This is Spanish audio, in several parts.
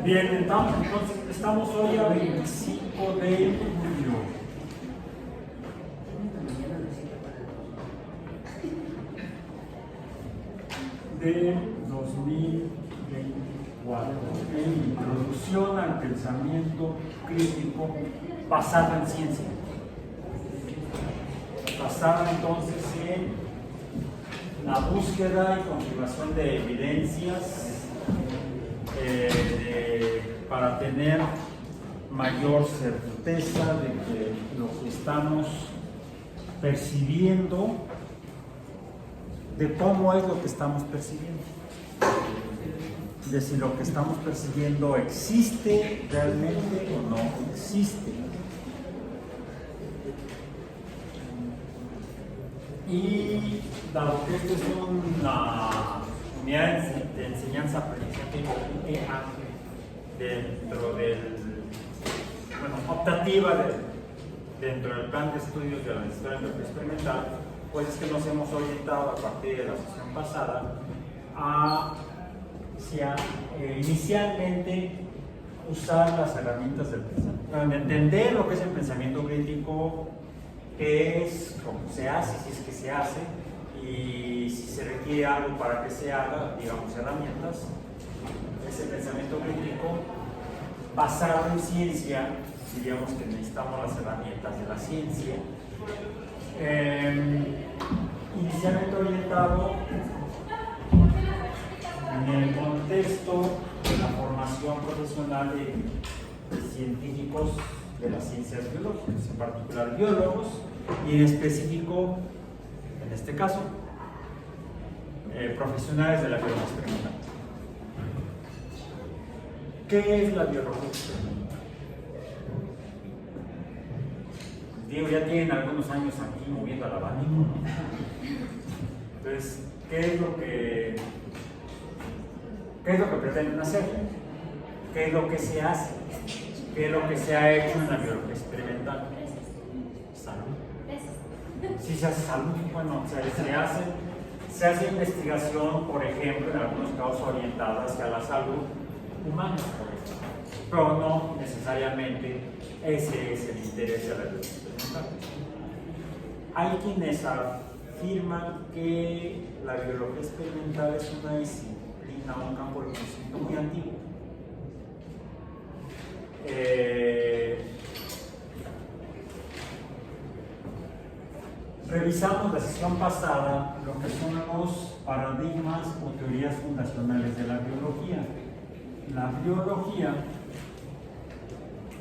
Bien, entonces estamos hoy a 25 de julio. De 2024. En introducción al pensamiento crítico basado en ciencia. Basado entonces en la búsqueda y confirmación de evidencias para tener mayor certeza de que lo que estamos percibiendo, de cómo es lo que estamos percibiendo, de si lo que estamos percibiendo existe realmente o no existe. Y dado que esto es una unidad de enseñanza-aprendizaje dentro del, optativa dentro del plan de estudios de la historia experimental, pues es que nos hemos orientado a partir de la sesión pasada hacia inicialmente usar las herramientas del pensamiento, entender lo que es el pensamiento crítico, qué es, cómo se hace, si es que se hace, y si se requiere algo para que se haga, digamos, herramientas. Ese pensamiento crítico basado en ciencia, diríamos que necesitamos las herramientas de la ciencia, inicialmente orientado en el contexto de la formación profesional de científicos de las ciencias biológicas, en particular biólogos, y en específico, en este caso, profesionales de la biología experimental. ¿Qué es la biología experimental? Digo, ya tienen algunos años aquí moviendo al abanico. Entonces, ¿qué es lo que pretenden hacer? ¿Qué es lo que se hace? ¿Qué es lo que se ha hecho en la biología experimental? Salud. Si se hace salud, bueno, se hace investigación, por ejemplo, en algunos casos orientada hacia la salud humana, por ejemplo. Pero no necesariamente ese es el interés de la biología experimental. Hay quienes afirman que la biología experimental es una disciplina, un campo de conocimiento muy antiguo. Revisamos la sesión pasada lo que son los paradigmas o teorías fundacionales de la biología. La biología,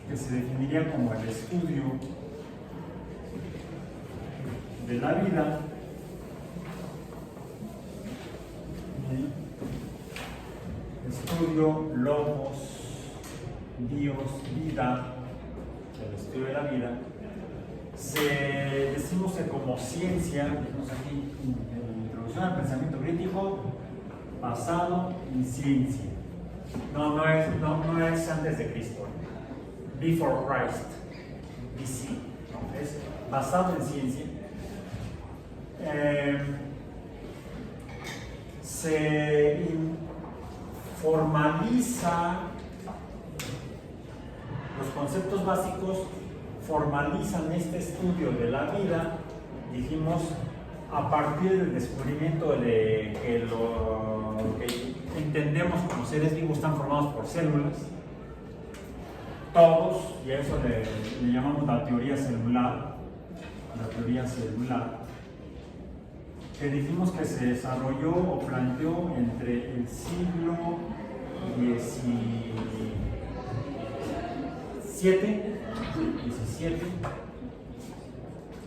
que se definiría como el estudio de la vida, estudio, logos, Dios, vida, el estudio de la vida, decimos que como ciencia, decimos aquí en introducción al pensamiento crítico, basado en ciencia. No es antes de Cristo, before Christ, BC, ¿no? Es basado en ciencia. Se formaliza. Los conceptos básicos formalizan este estudio de la vida, dijimos, a partir del descubrimiento de que lo que entendemos como seres vivos están formados por células, todos, y a eso le llamamos la teoría celular, que dijimos que se desarrolló o planteó entre el siglo XVII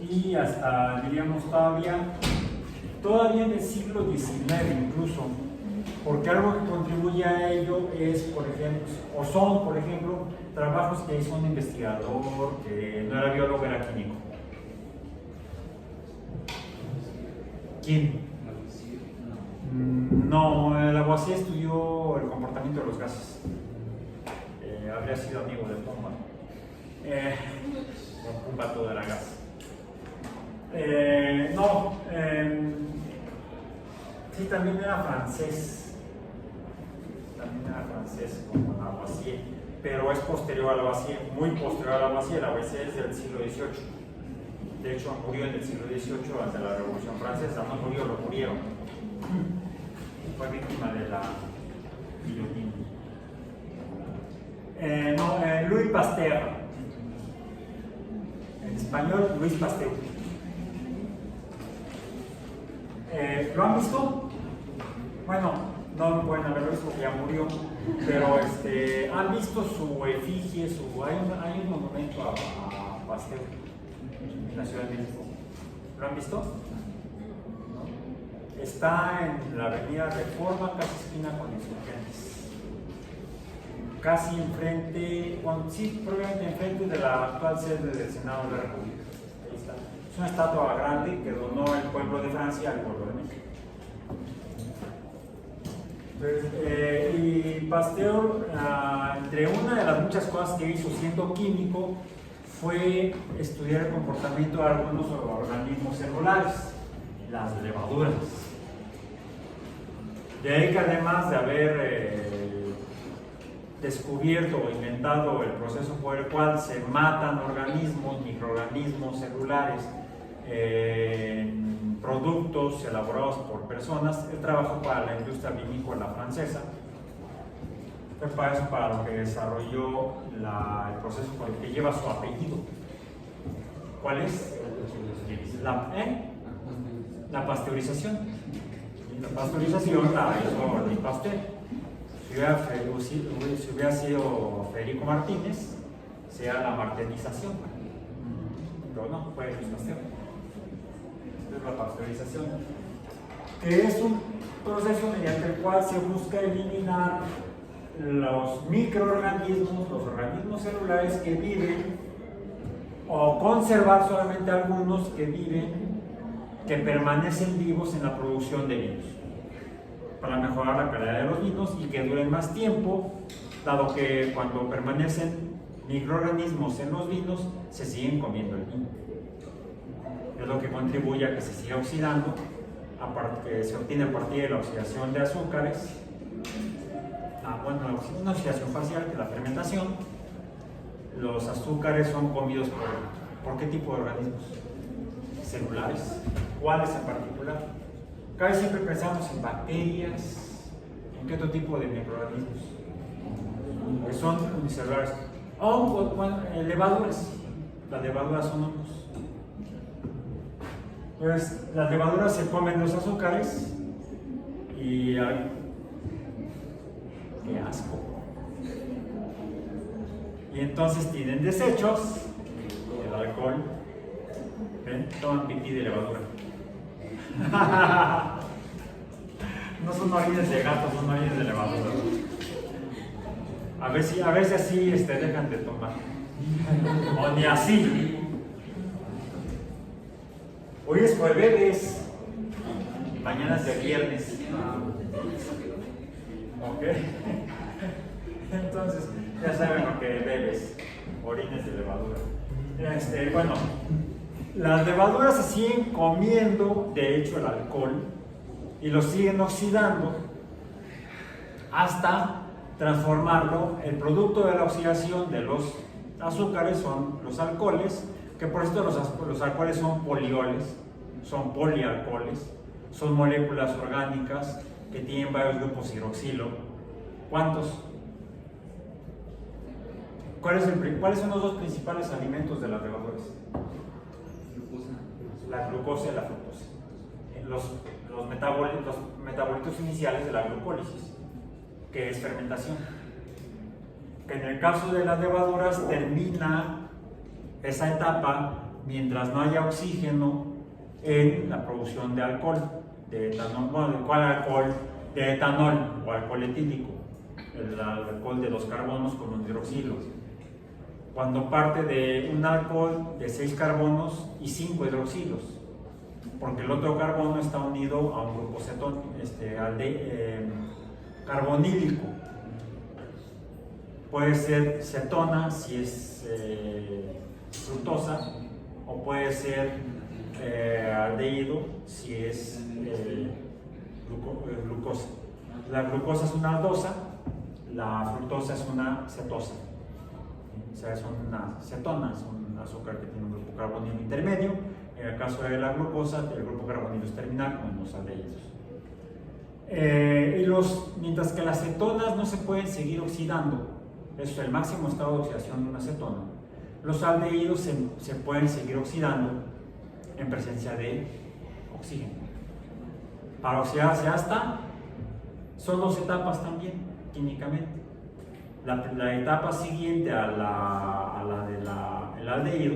y hasta, diríamos, todavía en el siglo XIX incluso, porque algo que contribuye a ello es, por ejemplo, por ejemplo, trabajos que hizo un investigador que no era biólogo, era químico. ¿Quién? No, Lavoisier estudió el comportamiento de los gases. Habría sido amigo de Pumba. Pumba todo era gas. Sí, también era francés. medicina francés como Lavoisier, pero es posterior a Lavoisier, muy posterior a Lavoisier. Lavoisier es del siglo XVIII. De hecho, murió en el siglo XVIII ante la Revolución Francesa. No murió, lo murieron. Fue víctima de la guillotina. Louis Pasteur. En español, Luis Pasteur. ¿Lo han visto? Bueno, no pueden haberlo visto porque ya murió, pero han visto su efigie, hay un monumento a Pasteur en la Ciudad de México. ¿Lo han visto? ¿No? Está en la avenida Reforma, casi esquina con Insurgentes. Casi enfrente, sí, probablemente enfrente de la actual sede del Senado de la República. Ahí está. Es una estatua grande que donó el pueblo de Francia al pueblo de México. Y Pasteur, entre una de las muchas cosas que hizo siendo químico, fue estudiar el comportamiento de algunos organismos celulares, las levaduras. De ahí que además de haber descubierto o inventado el proceso por el cual se matan organismos, microorganismos celulares, productos elaborados por personas, él trabajó para la industria vinícola francesa. Fue para eso para lo que desarrolló el proceso por el que lleva su apellido. ¿Cuál es? La pasteurización. La pasteurización la hizo Louis Pasteur. Si hubiera sido Federico Martínez, sería la martinización. Pero no, fue Louis Pasteur. Esta es la pasteurización, que es un proceso mediante el cual se busca eliminar los microorganismos, los organismos celulares que viven, o conservar solamente algunos que viven, que permanecen vivos en la producción de vinos, para mejorar la calidad de los vinos y que duren más tiempo, dado que cuando permanecen microorganismos en los vinos, se siguen comiendo el vino. Es lo que contribuye a que se siga oxidando, que se obtiene a partir de la oxidación de azúcares. Una oxidación parcial, que es la fermentación. Los azúcares son comidos por ¿qué tipo de organismos? Celulares. ¿Cuáles en particular? Casi siempre pensamos en bacterias, en qué otro tipo de microorganismos, que son unicelulares. Levaduras. Las levaduras son hongos. Pues las levaduras se comen los azúcares y ¡qué asco! Y entonces tienen desechos, el alcohol. ¿Ven? Toman pipí de levadura. No son orines de gato, son orines de levadura. A ver si así dejan de tomar. O ni así. Hoy es jueves, mañana es de viernes. ¿Ok? Entonces, ya saben lo que bebes, orines de levadura. Bueno, las levaduras se siguen comiendo, de hecho, el alcohol, y lo siguen oxidando hasta transformarlo. El producto de la oxidación de los azúcares son los alcoholes, que por esto los alcoholes son polioles, son polialcoholes, son moléculas orgánicas que tienen varios grupos hidroxilo. ¿Cuántos? ¿Cuáles son los dos principales alimentos de las levaduras? La glucosa y la fructosa. Los metabolitos iniciales de la glucólisis, que es fermentación. Que en el caso de las levaduras termina esa etapa mientras no haya oxígeno en la producción de alcohol, de etanol. Bueno, ¿cuál alcohol? De etanol o alcohol etílico, el alcohol de 2 carbonos con un hidroxilo. Cuando parte de un alcohol de 6 carbonos y 5 hidroxilos, porque el otro carbono está unido a un grupo carbonílico. Puede ser cetona si es fructosa, o puede ser aldehído si es glucosa. La glucosa es una aldosa, la fructosa es una cetosa. O sea, es una cetona, es un azúcar que tiene un grupo carbonilo intermedio. En el caso de la glucosa, el grupo carbonilo es terminal, como en los aldehídos. Mientras que las cetonas no se pueden seguir oxidando, eso es el máximo estado de oxidación de una cetona, los aldehídos se pueden seguir oxidando en presencia de oxígeno. Para oxidarse son 2 etapas también, químicamente. La etapa siguiente a la del aldehído,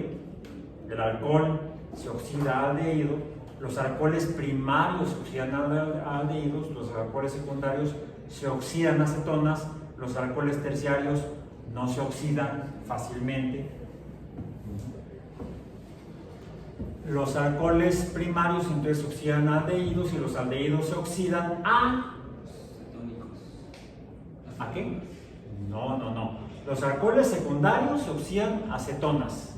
el alcohol se oxida a aldehído, los alcoholes primarios se oxidan a aldehídos, los alcoholes secundarios se oxidan a cetonas, los alcoholes terciarios no se oxidan fácilmente. Los alcoholes primarios entonces se oxidan a aldehídos y los aldehídos se oxidan ¿a qué? No. Los alcoholes secundarios se oxidan a cetonas.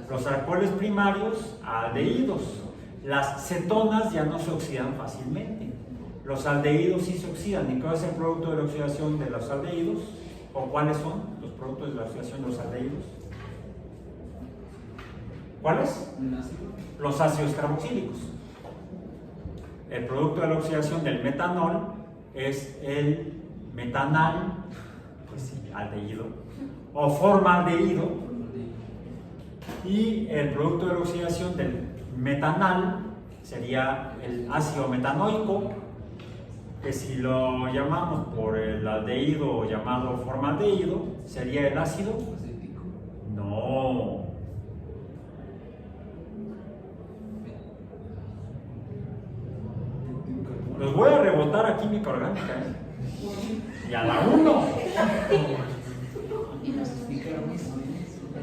Los alcoholes primarios a aldehídos. Las cetonas ya no se oxidan fácilmente. Los aldehídos sí se oxidan. ¿Y cuál es el producto de la oxidación de los aldehídos? ¿O cuáles son los productos de la oxidación de los aldehídos? ¿Cuáles? Los ácidos carboxílicos. El producto de la oxidación del metanol es el metanal, pues sí, aldehído, o formaldehído. Y el producto de la oxidación del metanal sería el ácido metanoico, que si lo llamamos por el aldehído llamado formaldehído, sería el ácido. No. Los voy a rebotar a química orgánica, y a la 1.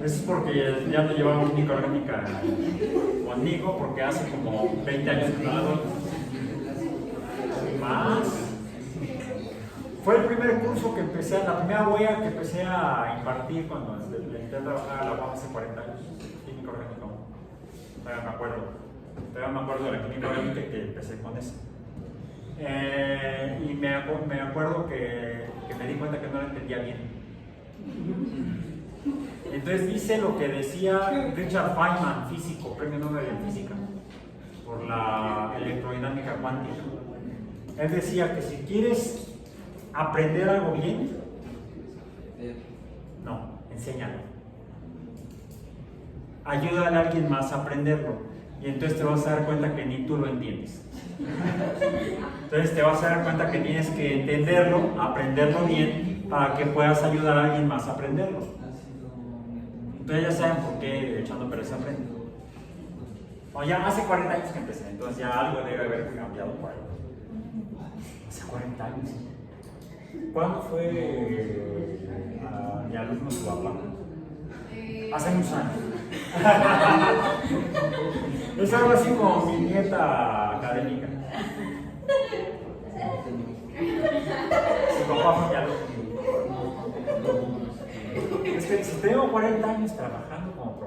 Eso es porque ya no llevamos química orgánica conmigo, porque hace como 20 años que no la doy. Más. Fue el primer curso que empecé, la primera huella que empecé a impartir cuando entré a trabajar a la UAM hace 40 años. Química orgánica. Todavía me acuerdo de la química orgánica que empecé con eso. Y me acuerdo que me di cuenta que no lo entendía bien. Entonces dice lo que decía Richard Feynman, físico, premio Nobel en física, por la electrodinámica cuántica. Él decía que si quieres aprender algo bien, no, enséñalo. Ayúdale a alguien más a aprenderlo, y entonces te vas a dar cuenta que ni tú lo entiendes. Entonces te vas a dar cuenta que tienes que entenderlo, aprenderlo bien, para que puedas ayudar a alguien más a aprenderlo. Entonces ya saben por qué echando pereza aprende. O ya hace 40 años que empecé, entonces ya algo debe haber cambiado por ahí. Hace 40 años. ¿Cuándo fue mi alumno su papá? Hace muchos años. Es algo así como mi nieta académica. Su papá fue mi alumno. Es que si tengo 40 años trabajando como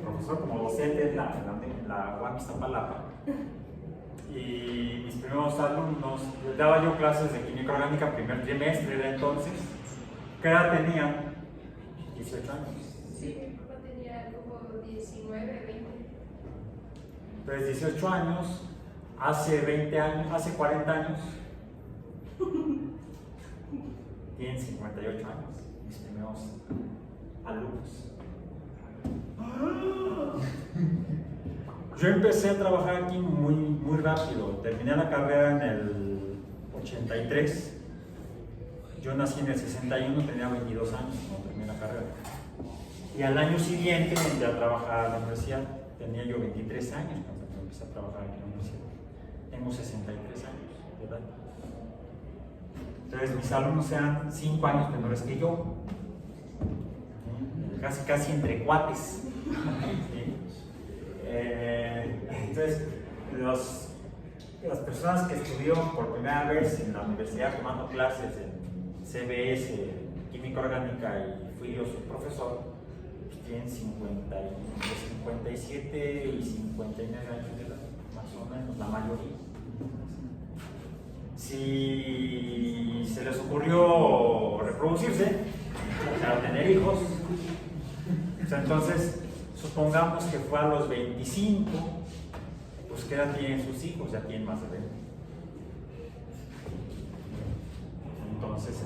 profesor, como docente en la UAM Iztapalapa, y mis primeros alumnos, les daba yo clases de química orgánica primer trimestre de entonces. ¿Qué edad tenían? 18 años. Sí, mi papá tenía como 19, 20. Entonces 18 años, hace 20 años, hace 40 años, tienen 58 años, mis primeros alumnos. Yo empecé a trabajar aquí muy rápido. Terminé la carrera en el 83. Yo nací en el 61, tenía 22 años cuando terminé la carrera. Y al año siguiente entré a trabajar a la universidad. Tenía yo 23 años cuando empecé a trabajar aquí en la universidad. Tengo 63 años de edad. Entonces mis alumnos eran 5 años menores que yo. Casi entre cuates. ¿Sí? Entonces, las personas que estuvieron por primera vez en la universidad tomando clases en CBS, Química Orgánica, y fui yo su profesor, pues tienen 57 y 59 años de edad, más o menos, la mayoría. Si se les ocurrió reproducirse, para tener hijos. O sea, entonces, supongamos que fue a los 25, pues ¿qué edad tienen sus hijos? Ya tienen más de 20. Entonces,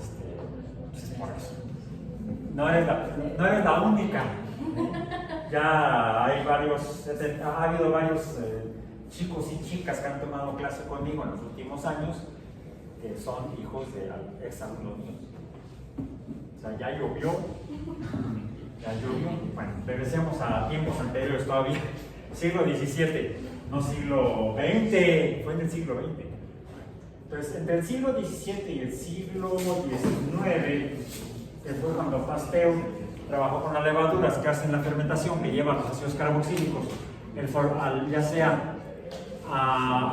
pues es por eso. No eres la única. Ya hay ha habido varios chicos y chicas que han tomado clase conmigo en los últimos años que son hijos de exalumnos míos. O sea, ya llovió. Bueno, regresemos a tiempos anteriores todavía. Siglo XVII, no siglo XX, fue en el siglo XX. Entonces, entre el siglo XVII y el siglo XIX, que fue cuando Pasteur trabajó con las levaduras que hacen la fermentación, que llevan los ácidos carboxílicos, ya sea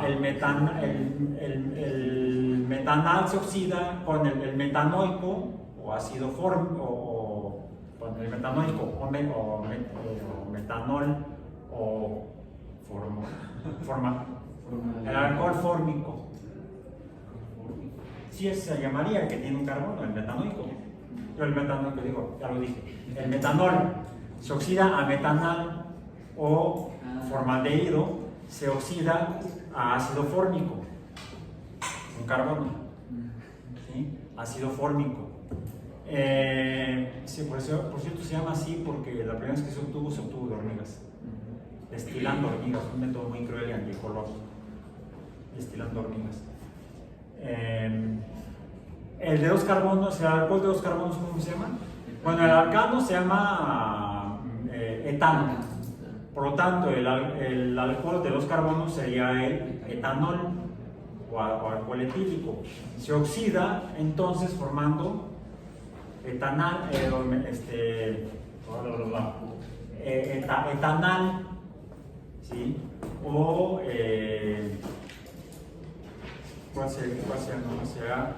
el metanal se oxida con el metanoico o ácido fórmico, con el metanoico o metanol o el alcohol fórmico. Sí, se llamaría el que tiene un carbono, el metanoico. Yo el metanoico digo, ya lo dije. El metanol se oxida a metanal o formaldehído, se oxida a ácido fórmico, un carbono, ¿sí? Ácido fórmico. Sí, por cierto se llama así porque la primera vez que se obtuvo de hormigas, destilando hormigas, un método muy cruel y antiecológico, destilando hormigas. El de 2 carbonos, el alcohol de 2 carbonos, ¿cómo se llama? Bueno, el alcano se llama etano. Por lo tanto, el alcohol de 2 carbonos sería el etanol o alcohol etílico. Se oxida entonces formando etanal, etanal, ¿sí? O ¿cuál será?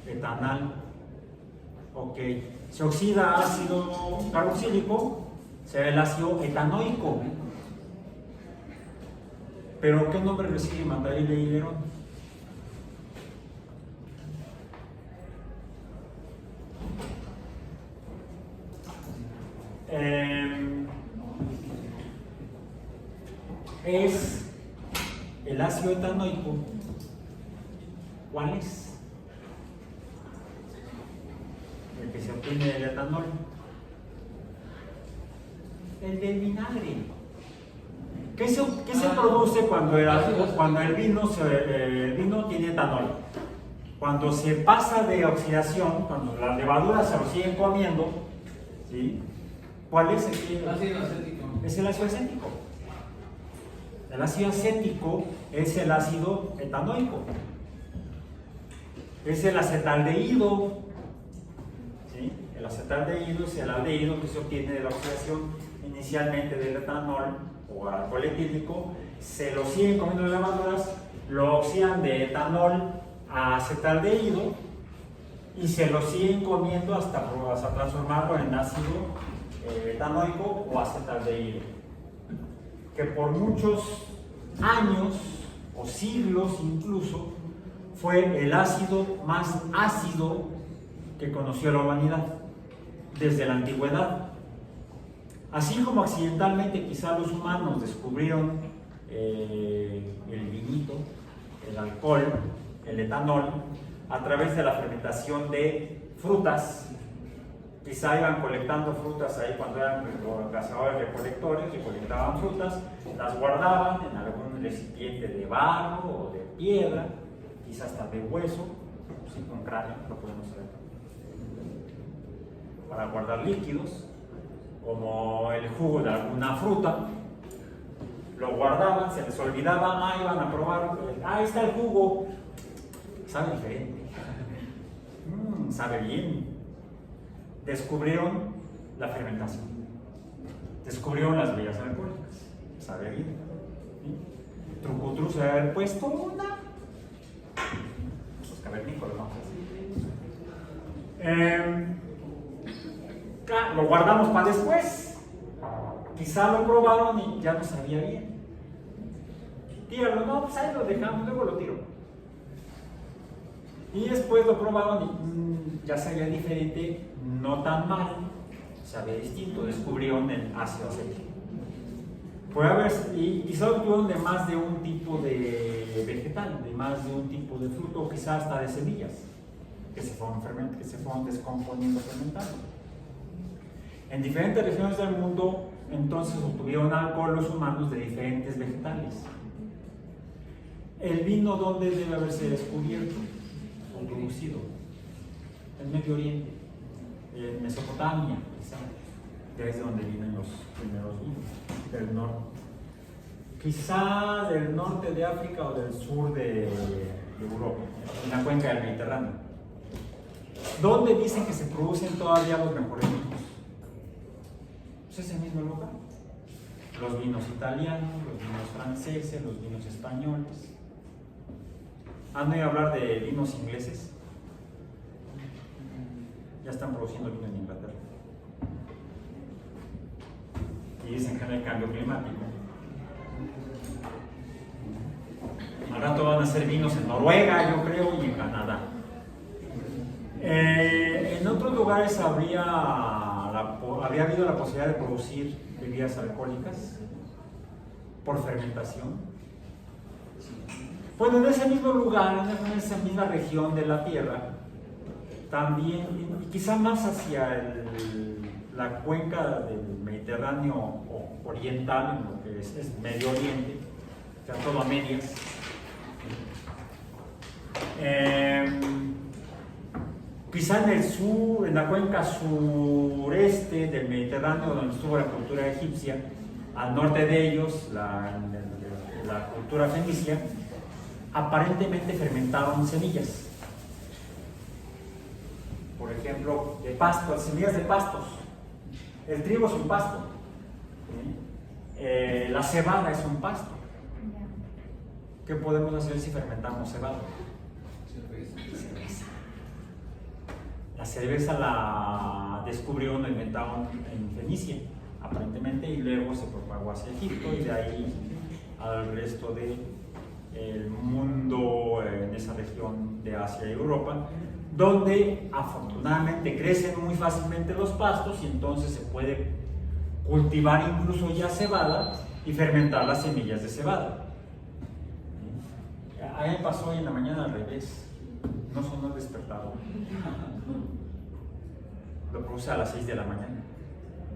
Etanal. Ok. Se oxida ácido carboxílico, será el ácido etanoico. Pero ¿qué nombre recibe mandarina y hilerón? Es el ácido etanoico. ¿Cuál es? El que se obtiene del etanol. El del vinagre. ¿Qué se produce cuando el vino tiene etanol? Cuando se pasa de oxidación, cuando las levaduras se lo siguen comiendo, ¿sí? ¿Cuál es el ácido acético? Es el ácido acético. El ácido acético es el ácido etanoico. Es el acetaldehído. ¿Sí? El acetaldehído es el aldehído que se obtiene de la oxidación inicialmente del etanol o alcohol etílico. Se lo siguen comiendo las levaduras, lo oxidan de etanol a acetaldehído y se lo siguen comiendo hasta transformarlo en ácido etanoico o acetaldehído, que por muchos años o siglos incluso fue el ácido más ácido que conoció la humanidad desde la antigüedad. Así como accidentalmente quizá los humanos descubrieron el vinito, el alcohol, el etanol, a través de la fermentación de frutas. Quizá iban colectando frutas ahí cuando eran cazadores recolectores, recolectaban frutas, las guardaban en algún recipiente de barro o de piedra, quizás hasta de hueso, sí, con cráneo, lo podemos ver, para guardar líquidos, como el jugo de alguna fruta. Lo guardaban, se les olvidaba, iban a probar, ahí está el jugo, sabe diferente, sabe bien. Descubrieron la fermentación, descubrieron las bebidas alcohólicas, sabe bien. ¿Sí? Trucutru se debe haber puesto una, los cavernícolas, ¿no? Lo guardamos para después, quizá lo probaron y ya no sabía bien. Tíralo, no, pues ahí lo dejamos, luego lo tiro. Y después lo probaron y ya sabía diferente, no tan mal, sabía distinto, descubrieron el ácido acético. Puede haber, y solo tuvieron de más de un tipo de vegetal, de más de un tipo de fruto, o quizás hasta de semillas, que se fueron descomponiendo, fermentando. En diferentes regiones del mundo, entonces obtuvieron alcohol los humanos de diferentes vegetales. ¿El vino dónde debe haberse descubierto o producido? En Medio Oriente, en Mesopotamia, quizá, desde donde vienen los primeros vinos, del norte. Quizá del norte de África o del sur de Europa, en la cuenca del Mediterráneo. ¿Dónde dicen que se producen todavía los mejores vinos? Pues es el mismo lugar. Los vinos italianos, los vinos franceses, los vinos españoles. ¿Han oído hablar de vinos ingleses? Ya están produciendo vino en Inglaterra. Y dicen que no hay cambio climático. Al rato van a hacer vinos en Noruega, yo creo, y en Canadá. En otros lugares había habido la posibilidad de producir bebidas alcohólicas por fermentación. Bueno, en ese mismo lugar, en esa misma región de la Tierra, también, quizá más hacia la cuenca del Mediterráneo oriental, en lo que es Medio Oriente, o sea, todo a medias. Quizá en el sur, en la cuenca sureste del Mediterráneo, donde estuvo la cultura egipcia, al norte de ellos, la cultura fenicia, aparentemente fermentaban semillas. Por ejemplo, de pasto, semillas de pastos. El trigo es un pasto. La cebada es un pasto. ¿Qué podemos hacer si fermentamos cebada? Cerveza. La cerveza la descubrieron, la inventaron en Fenicia, aparentemente, y luego se propagó hacia Egipto y de ahí al resto del mundo, en esa región de Asia y Europa, donde afortunadamente crecen muy fácilmente los pastos y entonces se puede cultivar incluso ya cebada y fermentar las semillas de cebada. A mí me pasó hoy en la mañana al revés, no sonó el despertador. Lo puse a las 6 de la mañana,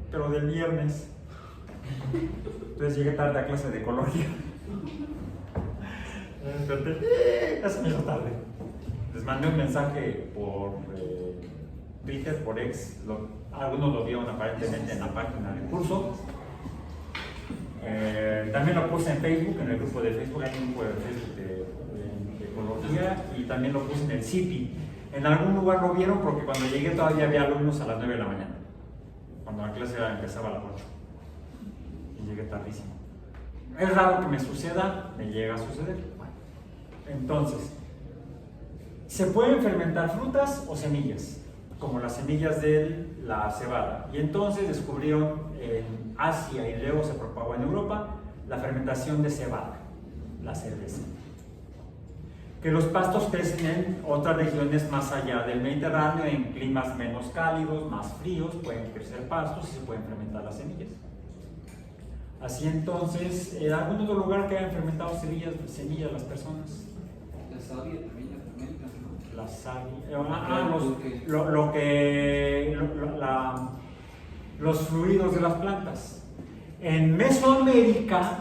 pero del viernes. Entonces llegué tarde a clase de ecología. Ya se me hizo tarde. Les mandé un mensaje por Twitter, por X. Algunos lo vieron aparentemente en la página del curso. También lo puse en Facebook, en el grupo de Facebook. Hay un grupo de Facebook de ecología, y también lo puse en el CIPI. En algún lugar lo vieron porque cuando llegué todavía había alumnos a las 9 de la mañana, cuando la clase empezaba a las 8, y llegué tardísimo. Es raro que me suceda, me llega a suceder. Bueno, entonces, se pueden fermentar frutas o semillas, como las semillas de la cebada, y entonces descubrieron en Asia y luego se propagó en Europa la fermentación de cebada, la cerveza. Que los pastos crecen en otras regiones más allá del Mediterráneo, en climas menos cálidos, más fríos, pueden crecer pastos y se pueden fermentar las semillas. Así entonces, ¿en algún otro lugar que hayan fermentado semillas las personas? La savia también la fermentan, ¿no? La savia, los fluidos de las plantas. En Mesoamérica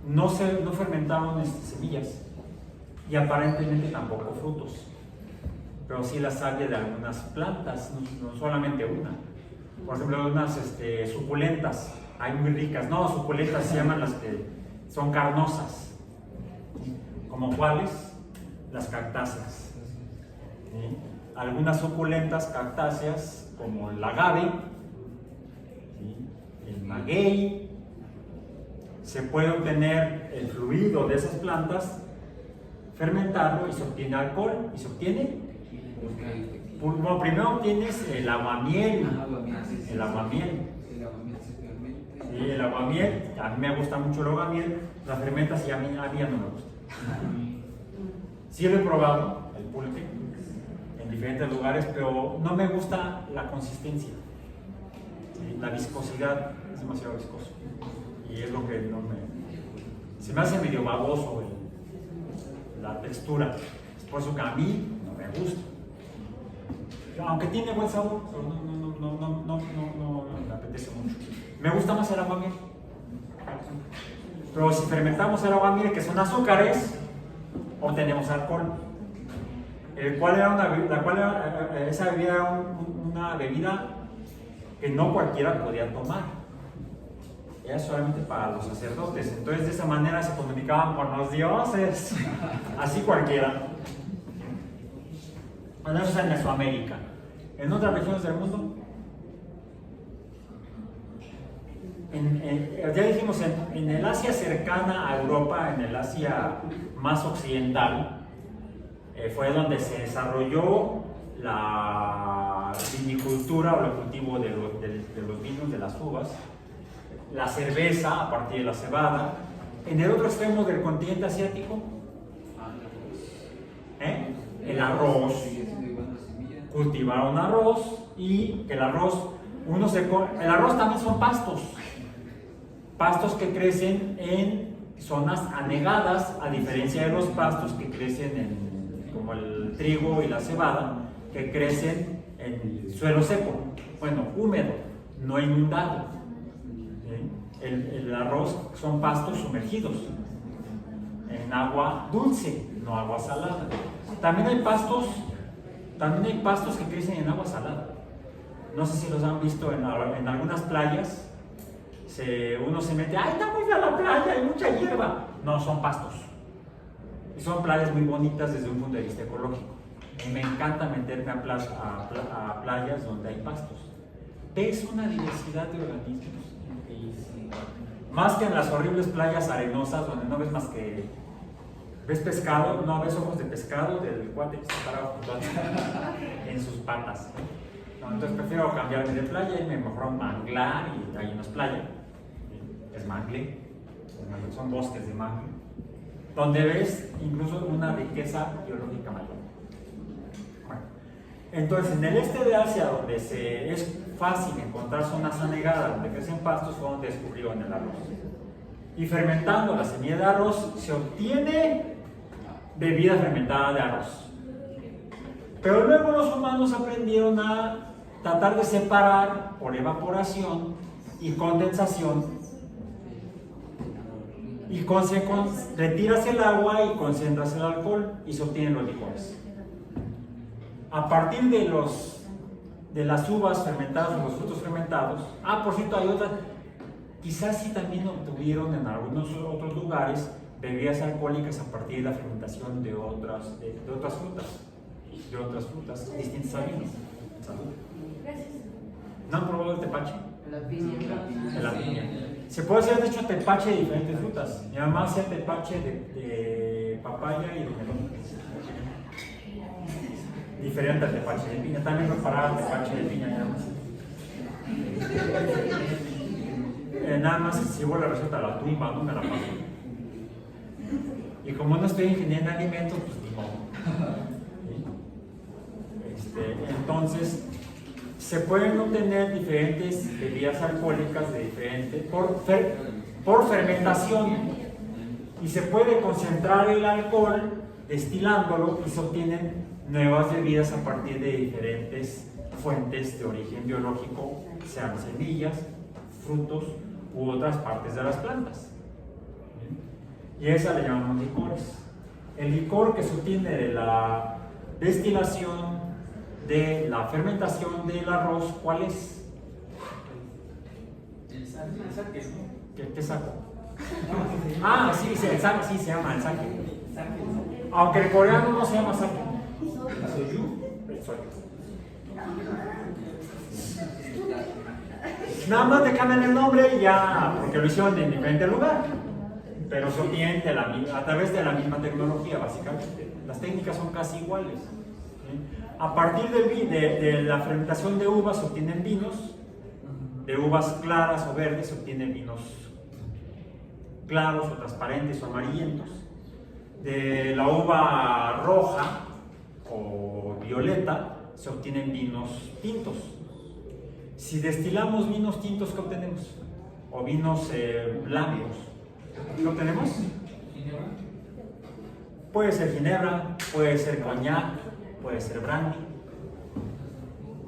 no fermentaron semillas, y aparentemente tampoco frutos, pero sí la savia de algunas plantas, no solamente una. Por ejemplo, unas suculentas, hay muy ricas, no, suculentas se llaman las que son carnosas, como cuáles, las cactáceas. ¿Sí? Algunas suculentas cactáceas, como el agave, ¿sí? El maguey. Se puede obtener el fluido de esas plantas, fermentarlo, y se obtiene alcohol, y se obtiene, bueno, primero obtienes el aguamiel. El aguamiel. Sí, el aguamiel, a mí me gusta mucho el aguamiel, la fermentas y a mí ya no me gusta. Sí lo he probado, el pulque, diferentes lugares, pero no me gusta la consistencia. ¿Sí? La viscosidad es demasiado viscoso. Y es lo que no me... Se me hace medio baboso la textura. Es por eso que a mí no me gusta. Aunque tiene buen sabor, pero no me apetece mucho. Me gusta más el aguamiel. Pero si fermentamos el aguamiel, que son azúcares, obtenemos alcohol. Esa bebida era una bebida que no cualquiera podía tomar. Era solamente para los sacerdotes. Entonces de esa manera se comunicaban con los dioses. Así cualquiera. Bueno, eso es en Mesoamérica. ¿En otras regiones del mundo? Ya dijimos, en el Asia cercana a Europa, en el Asia más occidental, fue donde se desarrolló la vinicultura o el cultivo de los vinos, de las uvas, la cerveza a partir de la cebada. En el otro extremo del continente asiático, el arroz. Cultivaron arroz y el arroz, el arroz también son pastos que crecen en zonas anegadas, a diferencia de los pastos que crecen como el trigo y la cebada, que crecen en suelo seco, bueno, húmedo, no inundado. El arroz son pastos sumergidos en agua dulce, no agua salada. También hay pastos que crecen en agua salada. No sé si los han visto en algunas playas. Uno se mete, ¡ay, está muy fea la playa, hay mucha hierba! No, son pastos. Y son playas muy bonitas desde un punto de vista ecológico. Y me encanta meterme a playas donde hay pastos. Ves una diversidad de organismos. Más que en las horribles playas arenosas donde no ves más que... ¿Ves pescado? No, ves ojos de pescado del cuate que está parado en sus patas. No, entonces prefiero cambiarme de playa y me mejor a un manglar, y ahí no es playa, es mangle, son bosques de mangle, donde ves incluso una riqueza biológica mayor. Bueno, entonces en el este de Asia, donde es fácil encontrar zonas anegadas donde crecen pastos, fue donde descubrieron el arroz. Y fermentando la semilla de arroz se obtiene bebida fermentada de arroz. Pero luego los humanos aprendieron a tratar de separar por evaporación y condensación, y retiras el agua y concentras el alcohol y se obtienen los licores. A partir de las uvas fermentadas o los frutos fermentados, por cierto, hay otras, quizás sí también obtuvieron en algunos otros lugares bebidas alcohólicas a partir de la fermentación de otras frutas distintas a vinos. Salud. ¿No han probado el tepache? La piña. La piña. Se puede hacer, de hecho, tepache de diferentes frutas. Mi mamá hacía tepache de papaya y de melón. Diferente al tepache de piña. También preparaba tepache de piña, nada más. Nada más, si llevo la receta a la tumba, no me la paso. Y como no estoy ingeniero en alimentos, pues ni modo. Entonces, se pueden obtener diferentes bebidas alcohólicas por fermentación, y se puede concentrar el alcohol destilándolo y se obtienen nuevas bebidas a partir de diferentes fuentes de origen biológico, sean semillas, frutos u otras partes de las plantas. Y esa le llamamos licores. El licor que se obtiene de la destilación, de la fermentación del arroz, ¿cuál es? El saque, ¿no? ¿Qué saco? Sí, el sake, sí se llama el sake. Aunque el coreano no se llama sake. El soyu. Nada más te cambian el nombre y ya, porque lo hicieron en diferente lugar. Pero se obtiene a través de la misma tecnología, básicamente. Las técnicas son casi iguales. ¿Sí? A partir de la fermentación de uvas se obtienen vinos, de uvas claras o verdes se obtienen vinos claros o transparentes o amarillentos. De la uva roja o violeta, se obtienen vinos tintos. Si destilamos vinos tintos, ¿qué obtenemos? O vinos blancos, ¿qué obtenemos? Puede ser ginebra, puede ser coñac, puede ser brandy.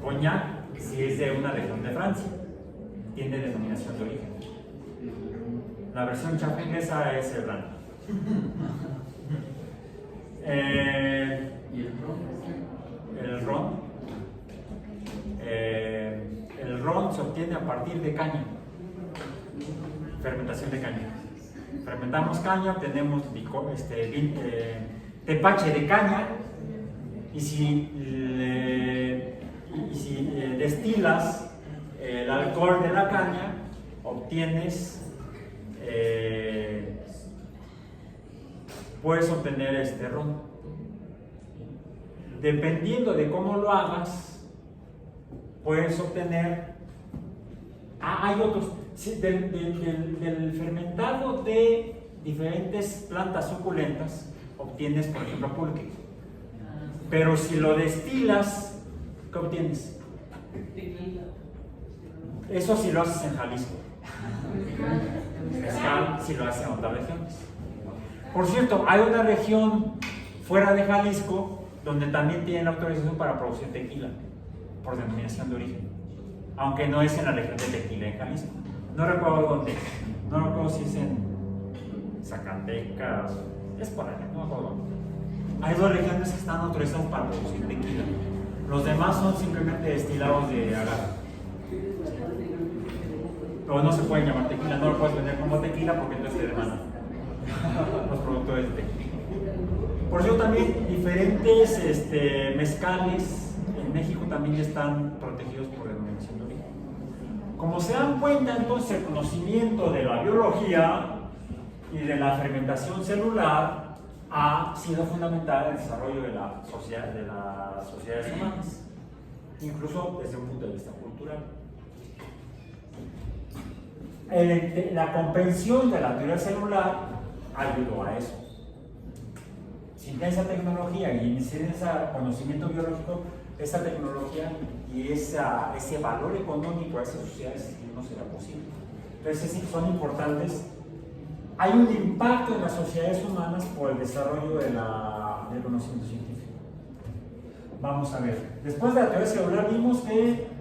Coñac, si es de una región de Francia, tiene denominación de origen. La versión champenosa es el brandy. El ron. El ron se obtiene a partir de caña. Fermentación de caña. Fermentamos caña, tenemos tepache de caña, y si destilas el alcohol de la caña, obtienes, puedes obtener este ron. Dependiendo de cómo lo hagas, puedes obtener, hay otros, del fermentado de diferentes plantas suculentas, obtienes, por ejemplo, pulque. Pero si lo destilas, ¿qué obtienes? Eso si lo haces en Jalisco. Mezcal si lo haces en otras regiones. Por cierto, hay una región fuera de Jalisco donde también tienen la autorización para producir tequila, por denominación de origen. Aunque no es en la región de tequila en Jalisco. No recuerdo dónde. No recuerdo si es en Zacatecas. Es por allá, no me acuerdo dónde. Hay dos regiones que están autorizadas para producir tequila. Los demás son simplemente destilados de agave. Pero no se pueden llamar tequila, no lo puedes vender como tequila porque entonces te demandan los productores de tequila. Por cierto, también diferentes mezcales en México también están protegidos por denominación de origen. Como se dan cuenta, entonces el conocimiento de la biología y de la fermentación celular ha sido fundamental en el desarrollo de las sociedades humanas, incluso desde un punto de vista cultural. La comprensión de la teoría celular ayudó a eso. Sin esa tecnología y sin ese conocimiento biológico, esa tecnología y ese valor económico a esas sociedades no será posible. Entonces son importantes. Hay un impacto en las sociedades humanas por el desarrollo del conocimiento científico. Vamos a ver. Después de la teoría celular vimos que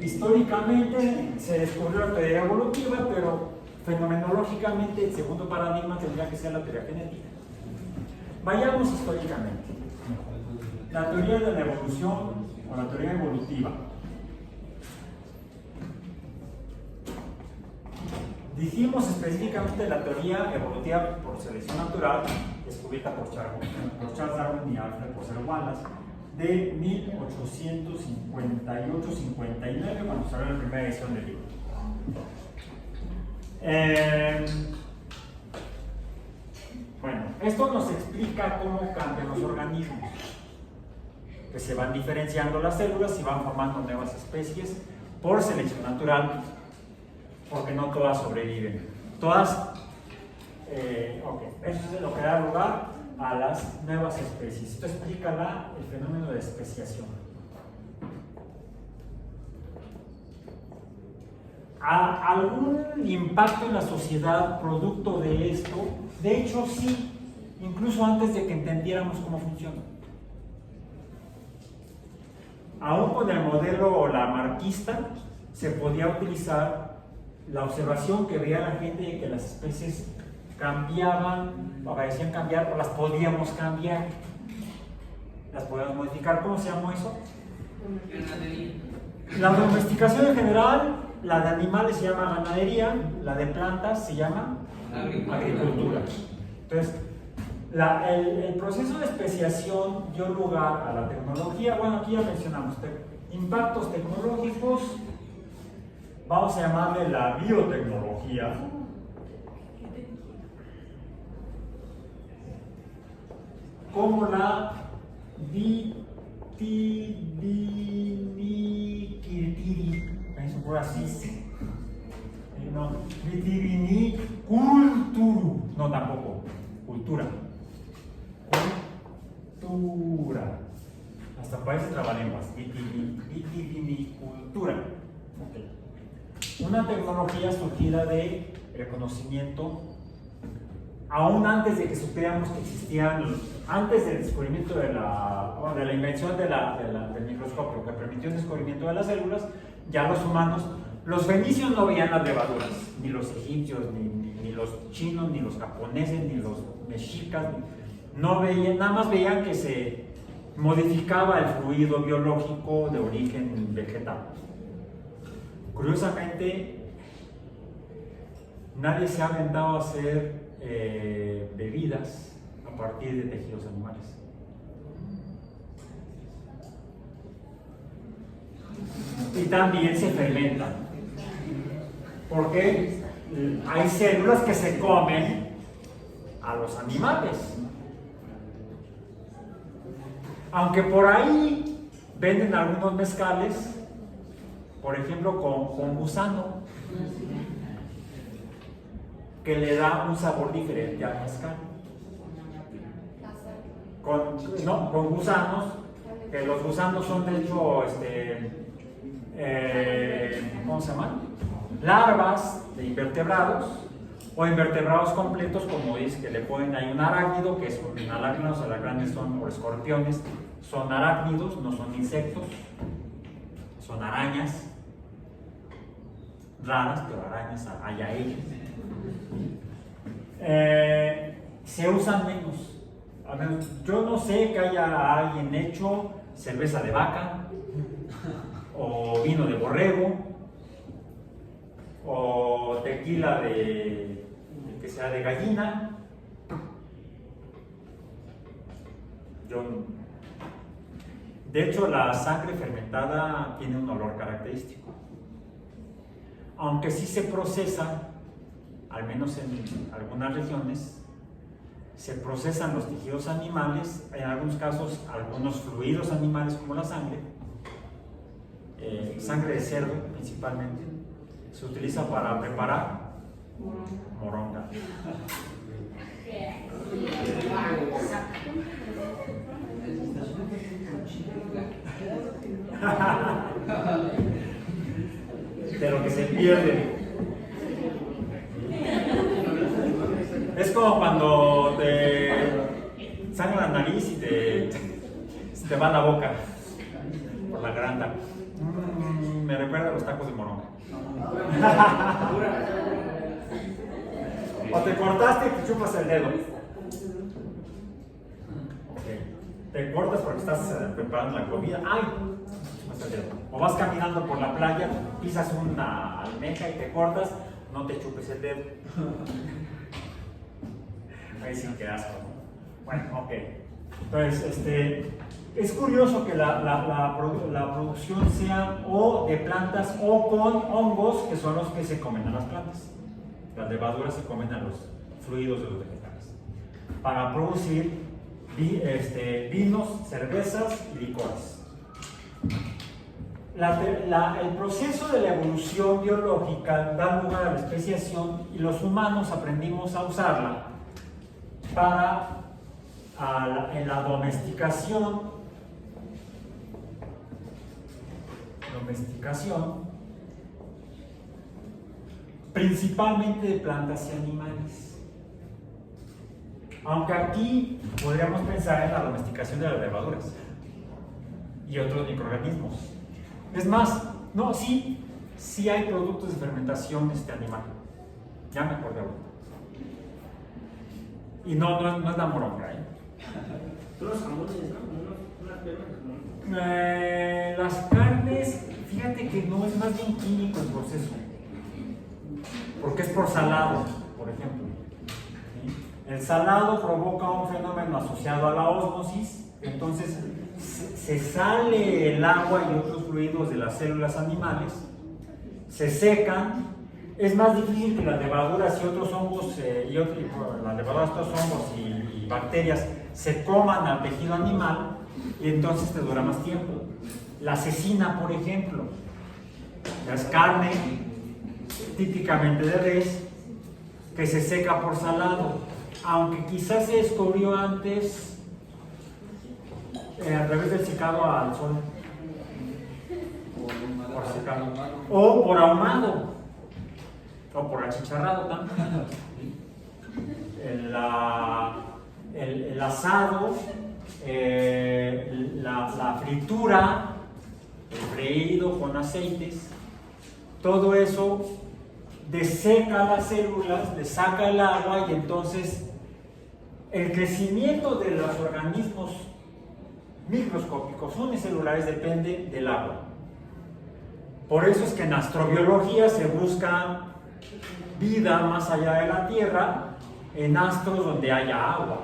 históricamente se descubrió la teoría evolutiva, pero fenomenológicamente el segundo paradigma tendría que ser la teoría genética. Vayamos históricamente. La teoría de la evolución o la teoría evolutiva. Dijimos específicamente la teoría evolutiva por selección natural, descubierta por Charles Darwin y Alfred Russel Wallace, de 1858-59, cuando salió la primera edición del libro. Bueno, esto nos explica cómo cambian los organismos, que se van diferenciando las células y van formando nuevas especies por selección natural, porque no todas sobreviven. Todas, eso es lo que da lugar a las nuevas especies. Esto explica el fenómeno de especiación. ¿Algún impacto en la sociedad producto de esto? De hecho, sí, incluso antes de que entendiéramos cómo funciona. Aún con el modelo lamarckista, se podía utilizar la observación que veía la gente de que las especies cambiaban, o parecían cambiar, o las podíamos cambiar, las podíamos modificar. ¿Cómo se llamó eso? La domesticación en general, la de animales se llama ganadería, la de plantas se llama agricultura. Entonces, el proceso de especiación dio lugar a la tecnología. Bueno, aquí ya mencionamos impactos tecnológicos, vamos a llamarle la biotecnología. Como la vitivinicultura. No, tampoco. Cultura. Cultura. hasta parece trabalenguas, vitivinicultura. Okay. Una tecnología surgida de reconocimiento, aún antes de que supiéramos que existían, antes del descubrimiento de la invención del microscopio, que permitió el descubrimiento de las células, ya los humanos, los fenicios no veían las levaduras, ni los egipcios, ni los chinos, ni los japoneses, ni los mexicas, no veían, nada más veían que se modificaba el fluido biológico de origen vegetal. Curiosamente, nadie se ha aventado a hacer bebidas a partir de tejidos animales. Y también se fermentan, porque hay células que se comen a los animales. Aunque por ahí venden algunos mezcales, por ejemplo con gusano, que le da un sabor diferente al mezcal. Con gusanos, que los gusanos son de hecho, ¿cómo se llaman? Larvas de invertebrados o invertebrados completos, como dice que le ponen ahí un arácnido, que es un arácnido, los arácnidos son, o escorpiones, son arácnidos, no son insectos, son arañas raras, pero arañas hay a ellas. Se usan menos. A ver, yo no sé que haya alguien hecho cerveza de vaca o vino de borrego o tequila que sea de gallina. De hecho, la sangre fermentada tiene un olor característico, aunque sí se procesa, al menos en algunas regiones, se procesan los tejidos animales, en algunos casos algunos fluidos animales como la sangre, sangre de cerdo principalmente, se utiliza para preparar moronga. De lo que se pierde. Es como cuando te sangra la nariz y se te va la boca por la garganta. Me recuerda a los tacos de moronga. O te cortaste y te chupas el dedo. Okay. Te cortas porque estás preparando la comida. ¡Ay! Chupas el dedo. O vas caminando por la playa, pisas una almeja y te cortas, no te chupes el dedo. Ahí sí que asco, ¿no? Bueno, ok. Entonces, es curioso que la producción sea o de plantas o con hongos, que son los que se comen a las plantas. Las levaduras se comen a los fluidos de los vegetales. Para producir vinos, cervezas y licores. El proceso de la evolución biológica da lugar a la especiación y los humanos aprendimos a usarla en la domesticación, principalmente de plantas y animales. Aunque aquí podríamos pensar en la domesticación de las levaduras y otros microorganismos. Es más, no, sí hay productos de fermentación animal. Ya me acordé ahorita. Y no es la moronga, ¿eh? Los jamones, ¿no? Unas pepas de jamón. Las carnes, fíjate que no, es más bien químico el proceso. Porque es por salado, por ejemplo. ¿Sí? El salado provoca un fenómeno asociado a la ósmosis, entonces se sale el agua y otros fluidos de las células animales, se secan. Es más difícil que las levaduras y otros hongos, las levaduras, estos hongos y bacterias se coman al tejido animal y entonces te dura más tiempo. La cecina, por ejemplo, es carne típicamente de res que se seca por salado, aunque quizás se descubrió antes a través del secado al sol. Por secado. O por ahumado. O por achicharrado también. El asado, la fritura, el freído con aceites, todo eso deseca las células, le saca el agua y entonces el crecimiento de los organismos microscópicos unicelulares depende del agua. Por eso es que en astrobiología se busca vida más allá de la Tierra en astros donde haya agua.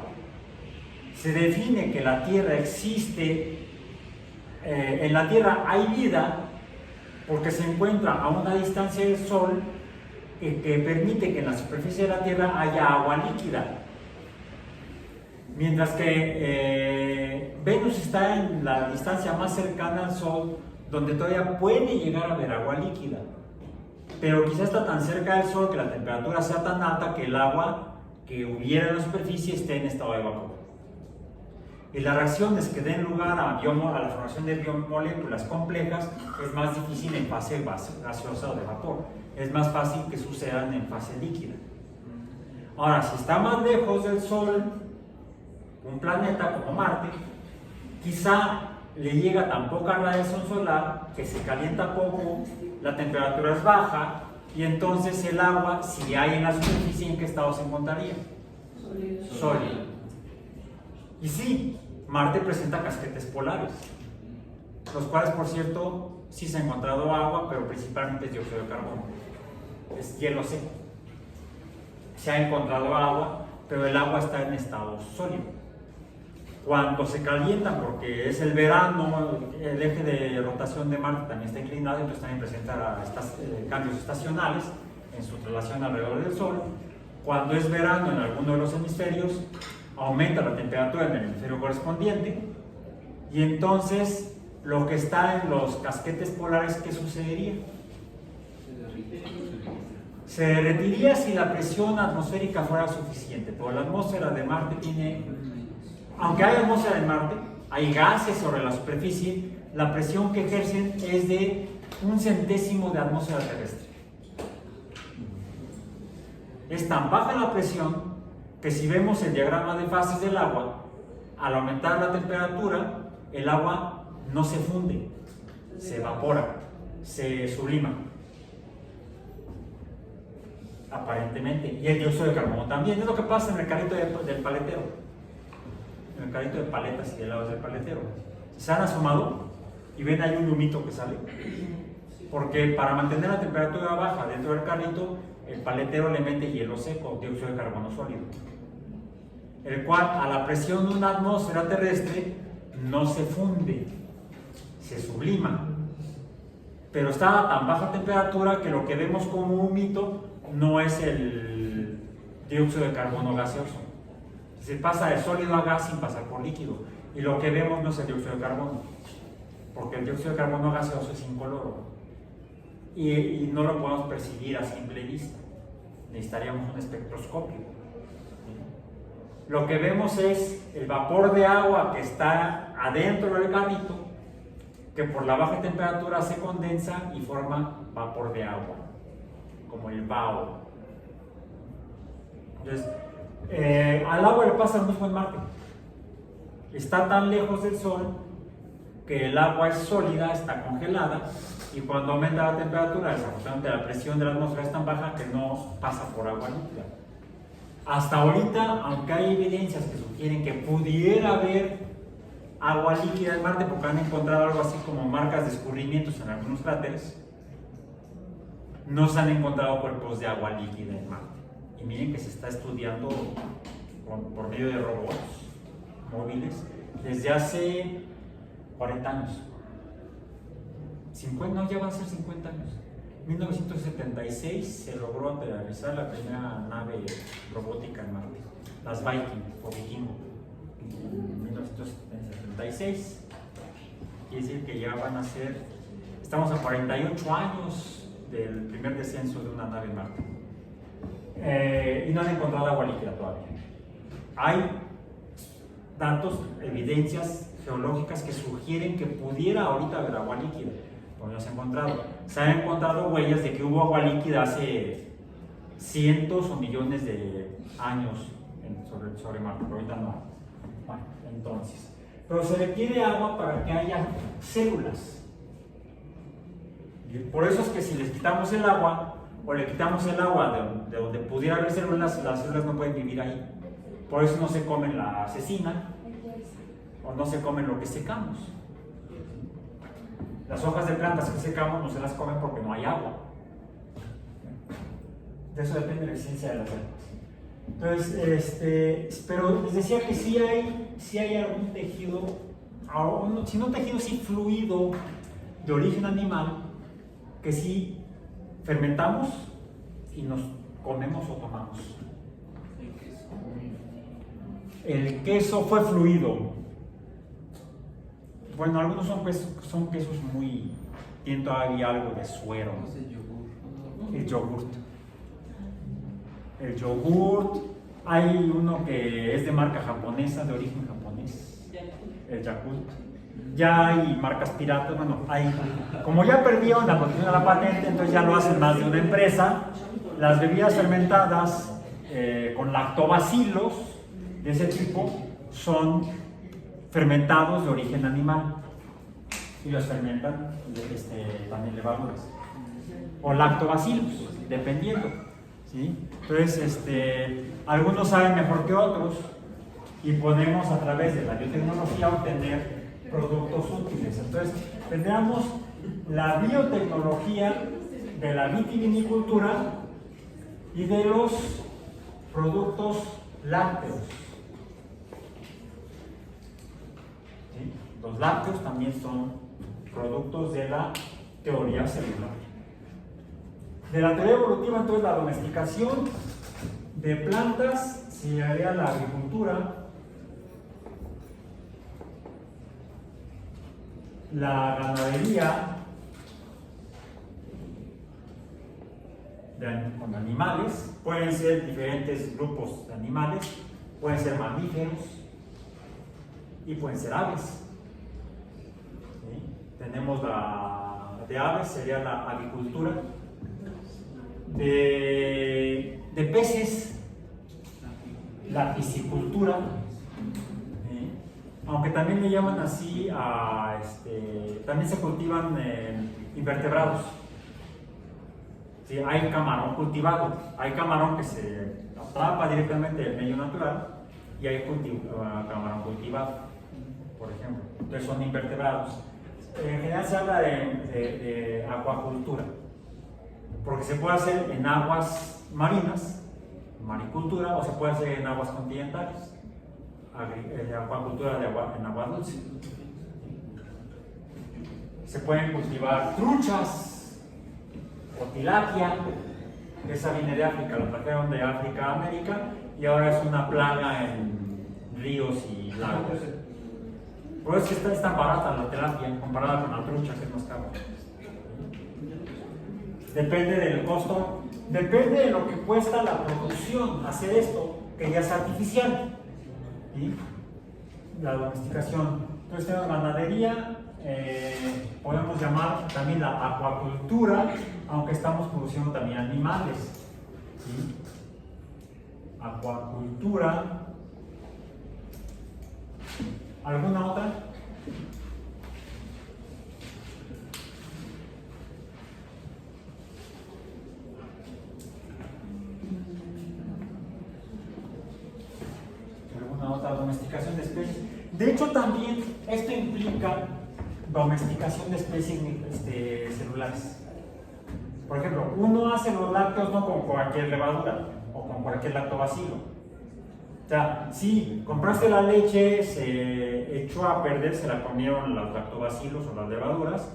Se define que la Tierra existe, en la Tierra hay vida porque se encuentra a una distancia del Sol que permite que en la superficie de la Tierra haya agua líquida. Mientras que Venus está en la distancia más cercana al Sol, donde todavía puede llegar a haber agua líquida. Pero quizá está tan cerca del Sol que la temperatura sea tan alta que el agua que hubiera en la superficie esté en estado de vapor. Y las reacciones que den lugar a la formación de biomoléculas complejas es más difícil en fase gaseosa o de vapor. Es más fácil que sucedan en fase líquida. Ahora, si está más lejos del Sol, un planeta como Marte, quizá le llega tan poca radiación solar que se calienta poco, la temperatura es baja y entonces el agua, si hay en la superficie, ¿en qué estado se encontraría? Sólido. Y sí, Marte presenta casquetes polares, los cuales, por cierto, sí se ha encontrado agua, pero principalmente es dióxido de carbono, es hielo seco. Se ha encontrado agua, pero el agua está en estado sólido. Cuando se calientan, porque es el verano, el eje de rotación de Marte también está inclinado, entonces también presenta cambios estacionales en su relación alrededor del Sol. Cuando es verano en alguno de los hemisferios, aumenta la temperatura en el hemisferio correspondiente y entonces lo que está en los casquetes polares, ¿qué sucedería? Se derretiría si la presión atmosférica fuera suficiente, pero la atmósfera de Marte tiene, aunque hay atmósfera en Marte, hay gases sobre la superficie, la presión que ejercen es de 1/100º de atmósfera terrestre. Es tan baja la presión que si vemos el diagrama de fases del agua, al aumentar la temperatura, el agua no se funde, se evapora, se sublima. Aparentemente. Y el dióxido de carbono también. Es lo que pasa en el carrito del paletero. En el carrito de paletas y helados del paletero. ¿Se han asomado? Y ven ahí un humito que sale. Porque para mantener la temperatura baja dentro del carrito, el paletero le mete hielo seco, dióxido de carbono sólido, el cual a la presión de una atmósfera terrestre no se funde, se sublima, pero está a tan baja temperatura que lo que vemos como humito no es el dióxido de carbono gaseoso. Se pasa de sólido a gas sin pasar por líquido, y lo que vemos no es el dióxido de carbono, porque el dióxido de carbono gaseoso es incoloro y no lo podemos percibir a simple vista. Necesitaríamos un espectroscopio. Lo que vemos es el vapor de agua que está adentro del carrito, que por la baja temperatura se condensa y forma vapor de agua, como el vaho. Entonces, al agua le pasa lo mismo en Marte. Está tan lejos del Sol que el agua es sólida, está congelada, y cuando aumenta la temperatura, desafortunadamente la presión de la atmósfera es tan baja que no pasa por agua líquida. Hasta ahorita, aunque hay evidencias que sugieren que pudiera haber agua líquida en Marte, porque han encontrado algo así como marcas de escurrimientos en algunos cráteres, no se han encontrado cuerpos de agua líquida en Marte. Y miren que se está estudiando por medio de robots móviles desde hace 40 años. 50, no, ya van a ser 50 años. En 1976 se logró aterrizar la primera nave robótica en Marte, las Viking o Vikingo. En 1976, quiere decir que ya van a ser, estamos a 48 años del primer descenso de una nave en Marte. Y no han encontrado agua líquida todavía. Hay datos, evidencias geológicas que sugieren que pudiera ahorita haber agua líquida. Se han encontrado huellas de que hubo agua líquida hace cientos o millones de años sobre Marte, pero ahorita no. Bueno, entonces, pero se requiere agua para que haya células. Y por eso es que si les quitamos el agua, o le quitamos el agua de donde pudiera haber células, las células no pueden vivir ahí. Por eso no se comen la cecina, o no se comen lo que secamos. Las hojas de plantas que secamos no se las comen porque no hay agua. De eso depende la existencia de las algas. Entonces, pero les decía que sí hay algún tejido, si no tejido, sí fluido de origen animal, que sí fermentamos y nos comemos o tomamos. El queso fue fluido. Bueno, algunos son quesos muy... tienen todavía algo de suero. El yogurt. El yogurt. Hay uno que es de marca japonesa, de origen japonés. El Yakult. Ya hay marcas piratas. Bueno, como ya perdieron la protección de la patente, entonces ya lo hacen más de una empresa. Las bebidas fermentadas con lactobacilos de ese tipo son fermentados de origen animal y los fermentan también levaduras o lactobacilos, dependiendo, ¿sí? Entonces, algunos saben mejor que otros y podemos a través de la biotecnología obtener productos útiles. Entonces, tendríamos la biotecnología de la vitivinicultura y de los productos lácteos. Los lácteos también son productos de la teoría celular. De la teoría evolutiva, entonces, la domesticación de plantas se llevaría a la agricultura, la ganadería con animales, pueden ser diferentes grupos de animales, pueden ser mamíferos y pueden ser aves. Tenemos de aves, sería la avicultura, de peces, la piscicultura, aunque también le llaman así también se cultivan invertebrados. ¿Sí? Hay camarón cultivado, hay camarón que se atrapa directamente del medio natural y hay camarón cultivado, por ejemplo. Entonces son invertebrados. En general se habla de acuacultura, porque se puede hacer en aguas marinas, maricultura, o se puede hacer en aguas continentales, acuacultura en agua dulce. Se pueden cultivar truchas o tilapia, esa viene de África, la trajeron de África a América y ahora es una plaga en ríos y lagos. Por eso es que está barata la tilapia comparada con la trucha, que es más cara. Depende del costo, depende de lo que cuesta la producción, hacer esto, que ya es artificial. ¿Sí? La domesticación. Entonces tenemos ganadería, podemos llamar también la acuacultura, aunque estamos produciendo también animales. ¿Sí? Acuacultura. ¿Alguna otra? ¿Alguna otra? Domesticación de especies. De hecho, también esto implica domesticación de especies celulares. Por ejemplo, uno hace los lácteos no con cualquier levadura o con cualquier lactobacilo. O sea, si compraste la leche, se echó a perder, se la comieron los lactobacilos o las levaduras,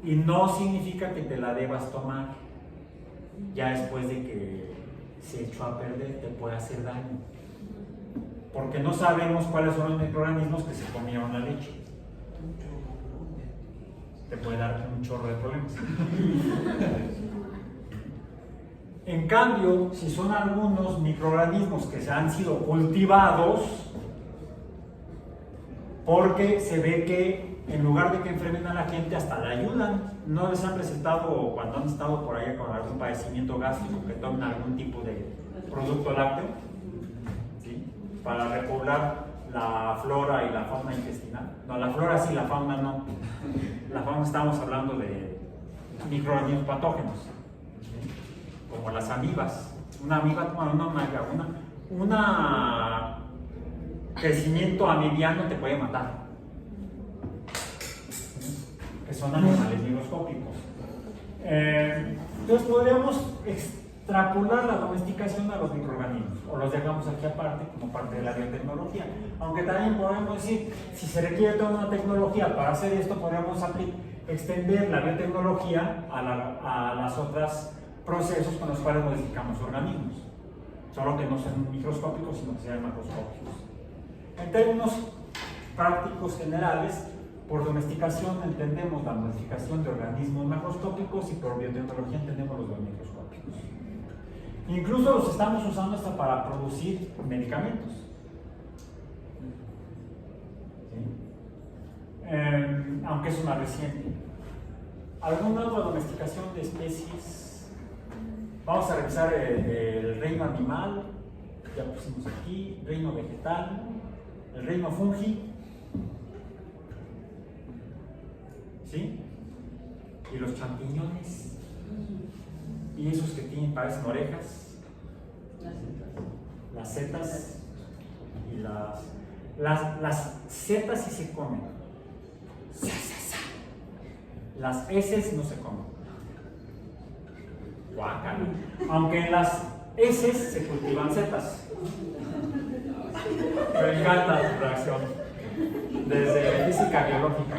y no significa que te la debas tomar. Ya después de que se echó a perder, te puede hacer daño. Porque no sabemos cuáles son los microorganismos que se comieron la leche. Te puede dar un chorro de problemas. En cambio, si son algunos microorganismos que se han sido cultivados, porque se ve que en lugar de que enfermen a la gente, hasta la ayudan. No les han recetado cuando han estado por ahí con algún padecimiento gástrico que tomen algún tipo de producto lácteo, ¿sí? Para repoblar la flora y la fauna intestinal. No, la flora sí, la fauna no. La fauna estamos hablando de microorganismos patógenos, ¿sí? Como las amibas. Una amiba, una crecimiento amibiano te puede matar, que son animales microscópicos. Entonces podríamos extrapolar la domesticación a los microorganismos, o los dejamos aquí aparte como parte de la biotecnología. Aunque también podemos decir, si se requiere toda una tecnología para hacer esto, podríamos extender la biotecnología a las otras procesos con los cuales modificamos organismos, solo que no sean microscópicos, sino que sean macroscópicos. En términos prácticos generales, por domesticación entendemos la modificación de organismos macroscópicos y por biotecnología entendemos los microscópicos. Incluso los estamos usando hasta para producir medicamentos. ¿Sí? Aunque es una reciente. ¿Alguna otra domesticación de especies? Vamos a revisar el reino animal, ya pusimos aquí, reino vegetal, el reino fungi, ¿sí? Y los champiñones, y esos que parecen orejas, las setas, y las setas sí se comen, las heces no se comen. Guácala. Aunque en las heces se cultivan setas. Me encanta tu reacción. Desde física biológica.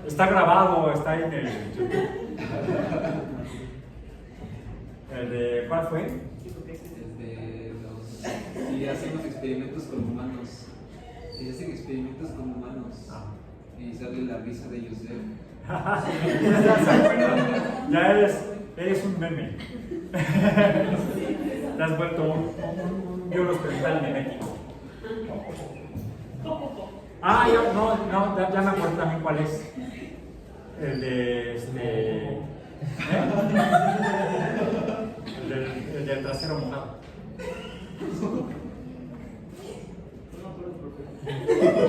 Está grabado, está en el YouTube. ¿El de cuál fue? Desde los... Y hacemos experimentos con humanos. Y hacen experimentos con humanos. Y sale la risa de Joseph. Ya eres un meme. Te has vuelto un biólogo experimental memético. Ya me acuerdo también cuál es. El de el del trasero mojado.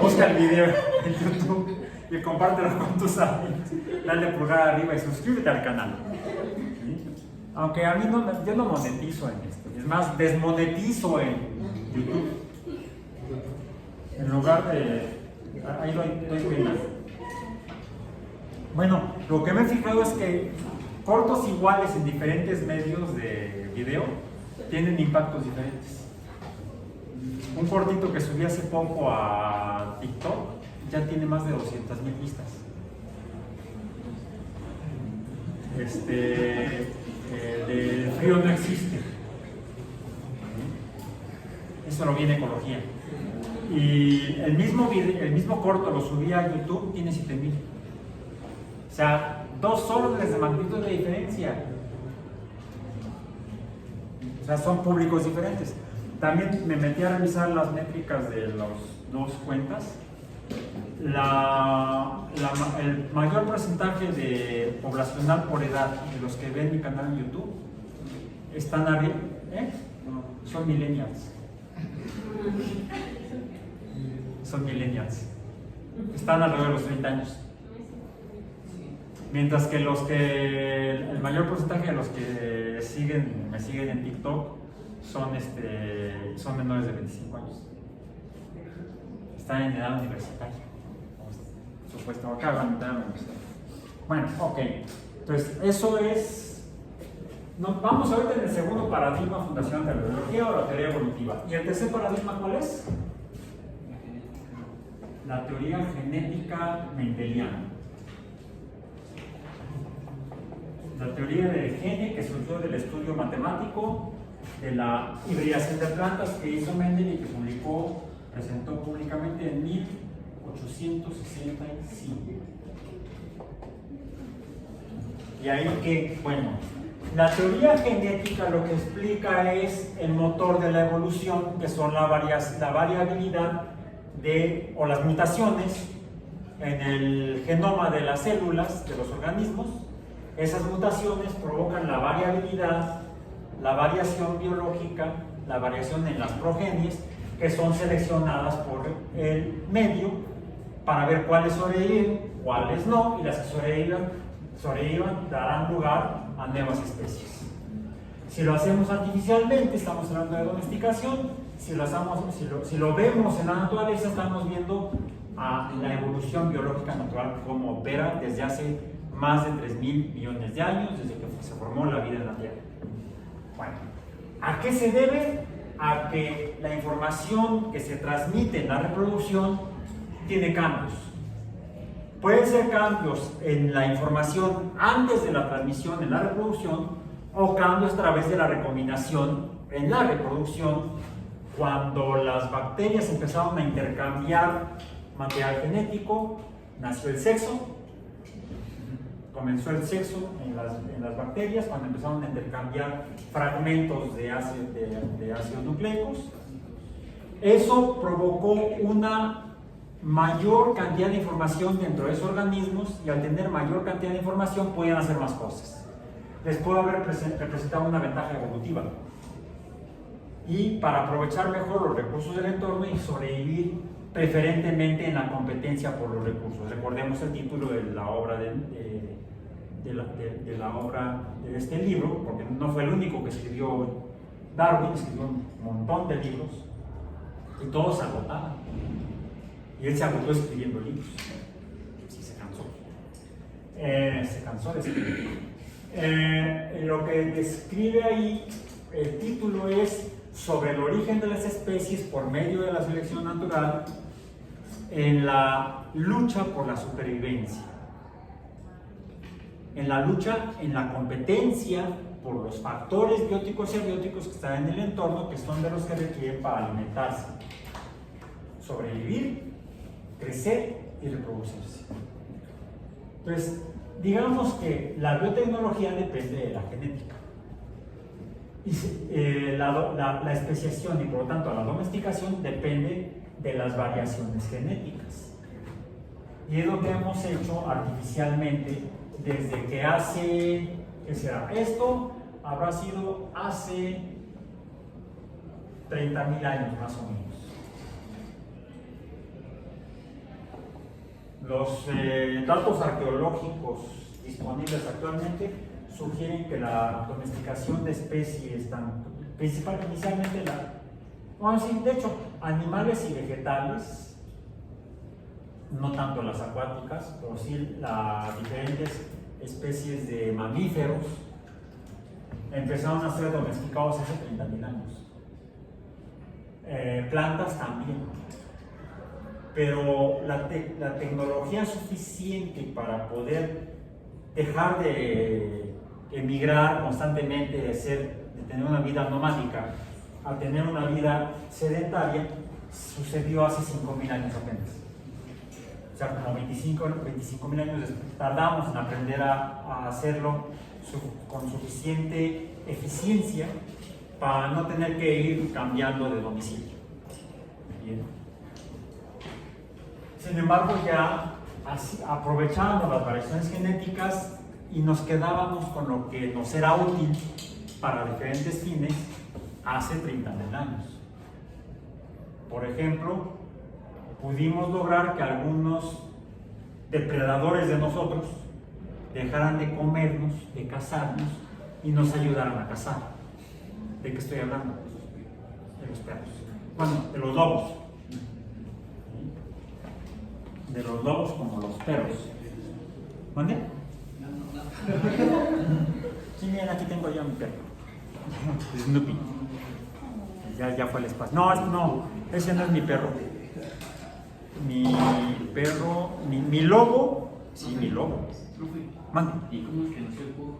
Busca el video en YouTube y compártelo con tus amigos. Dale pulgar arriba y suscríbete al canal. ¿Sí? Aunque a mí yo no monetizo en esto. Es más, desmonetizo en YouTube. En lugar de... Ahí doy cuenta. Bueno, lo que me he fijado es que cortos iguales en diferentes medios de video tienen impactos diferentes. Un cortito que subí hace poco a TikTok ya tiene más de 200,000 vistas. De frío no existe. Eso lo vi en ecología. Y el mismo corto lo subí a YouTube, tiene 7,000. O sea, 2 órdenes de magnitud de diferencia. O sea, son públicos diferentes. También me metí a revisar las métricas de las dos cuentas. El mayor porcentaje de poblacional por edad de los que ven mi canal en YouTube están arriba, son millennials. Son millennials. Están alrededor de los 30 años. Mientras que el mayor porcentaje de los que me siguen en TikTok son menores de 25 años. Están en edad universitaria. Supuesto, acá van a entrar a la universidad. Bueno, ok. Entonces, eso es. Vamos ahorita en el segundo paradigma fundacional de la biología o la teoría evolutiva. ¿Y el tercer paradigma cuál es? La teoría genética mendeliana. La teoría del gene que surgió del estudio matemático de la hibridación de plantas que hizo Mendel y que presentó públicamente en 1865. Y ahí que, bueno, la teoría genética lo que explica es el motor de la evolución, que son la variabilidad o las mutaciones en el genoma de las células de los organismos. Esas mutaciones provocan la variabilidad, la variación biológica, la variación en las progenies, que son seleccionadas por el medio para ver cuáles sobreviven, cuáles no, y las que sobrevivan darán lugar a nuevas especies. Si lo hacemos artificialmente, estamos hablando de domesticación. Si lo vemos en la naturaleza, estamos viendo a la evolución biológica natural como opera desde hace más de 3.000 millones de años, desde que se formó la vida en la Tierra. Bueno, ¿a qué se debe? A que la información que se transmite en la reproducción tiene cambios. Pueden ser cambios en la información antes de la transmisión en la reproducción, o cambios a través de la recombinación en la reproducción, cuando las bacterias empezaron a intercambiar material genético, nació el sexo. Comenzó el sexo en las bacterias cuando empezaron a intercambiar fragmentos de ácidos nucleicos. Eso provocó una mayor cantidad de información dentro de esos organismos, y al tener mayor cantidad de información pueden hacer más cosas. Les puede haber representado una ventaja evolutiva, y para aprovechar mejor los recursos del entorno y sobrevivir preferentemente en la competencia por los recursos. Recordemos el título de la obra de este libro, porque no fue el único que escribió Darwin, escribió un montón de libros y todos se agotaban, y él se agotó escribiendo libros. Sí, se cansó de escribir. Lo que describe ahí el título es sobre el origen de las especies por medio de la selección natural en la lucha por la supervivencia, en la lucha, en la competencia por los factores bióticos y abióticos que están en el entorno, que son de los que requieren para alimentarse, sobrevivir, crecer y reproducirse. Entonces, digamos que la biotecnología depende de la genética. Y la especiación y por lo tanto la domesticación depende de las variaciones genéticas. Y es lo que hemos hecho artificialmente desde que hace, ¿qué será? Esto habrá sido hace 30.000 años más o menos. Los datos arqueológicos disponibles actualmente sugieren que la domesticación de especies, inicialmente de hecho, animales y vegetales, no tanto las acuáticas, pero sí las diferentes especies de mamíferos, empezaron a ser domesticados hace 30.000 años. Plantas también. Pero la tecnología suficiente para poder dejar de emigrar constantemente, de tener una vida nomádica a tener una vida sedentaria, sucedió hace 5.000 años apenas. O sea, como 25.000 años tardamos en aprender a hacerlo con suficiente eficiencia para no tener que ir cambiando de domicilio. Bien. Sin embargo, ya aprovechábamos las variaciones genéticas y nos quedábamos con lo que nos era útil para diferentes fines hace 30.000 años. Por ejemplo, pudimos lograr que algunos depredadores de nosotros dejaran de comernos, de cazarnos y nos ayudaran a cazar. ¿De qué estoy hablando? De los perros. Bueno, de los lobos. De los lobos como los perros. ¿Mande? Sí, miren, aquí tengo yo a mi perro. Snoopy. Ya fue el espacio. No, ese no es mi perro. Mi perro, mi lobo. Sí, mi lobo. Mande. ¿Y cómo es que nació el búho?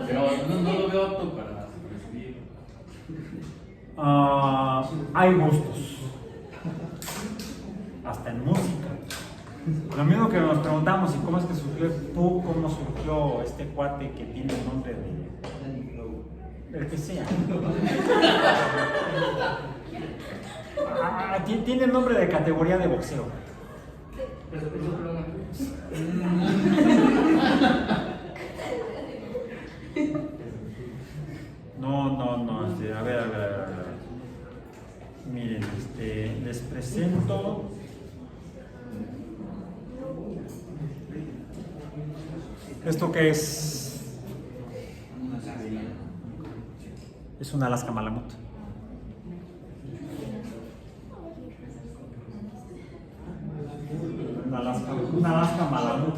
Pero no lo veo apto para sobrevivir. Hay gustos. Hasta en música. Lo mismo que nos preguntamos, ¿y cómo es que surgió el Pooh? ¿Cómo surgió este cuate que tiene el nombre de El que sea. Tiene nombre de categoría de boxeo. Peso pluma. No, a ver. Miren, les presento. ¿Esto qué es? Es una Alaska Malamut. Una Alaska Malamut.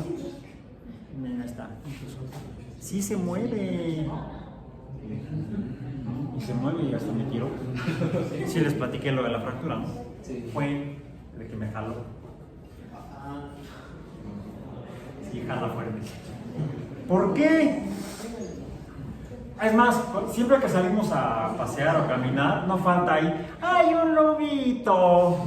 Mira, está. Sí se mueve. Y se mueve y hasta me tiró. Sí les platiqué lo de la fractura, ¿no? Sí. Fue el que me jaló. Sí, jala fuerte. ¿Por qué? Es más, siempre que salimos a pasear o caminar, no falta ahí, ¡ay, un lobito!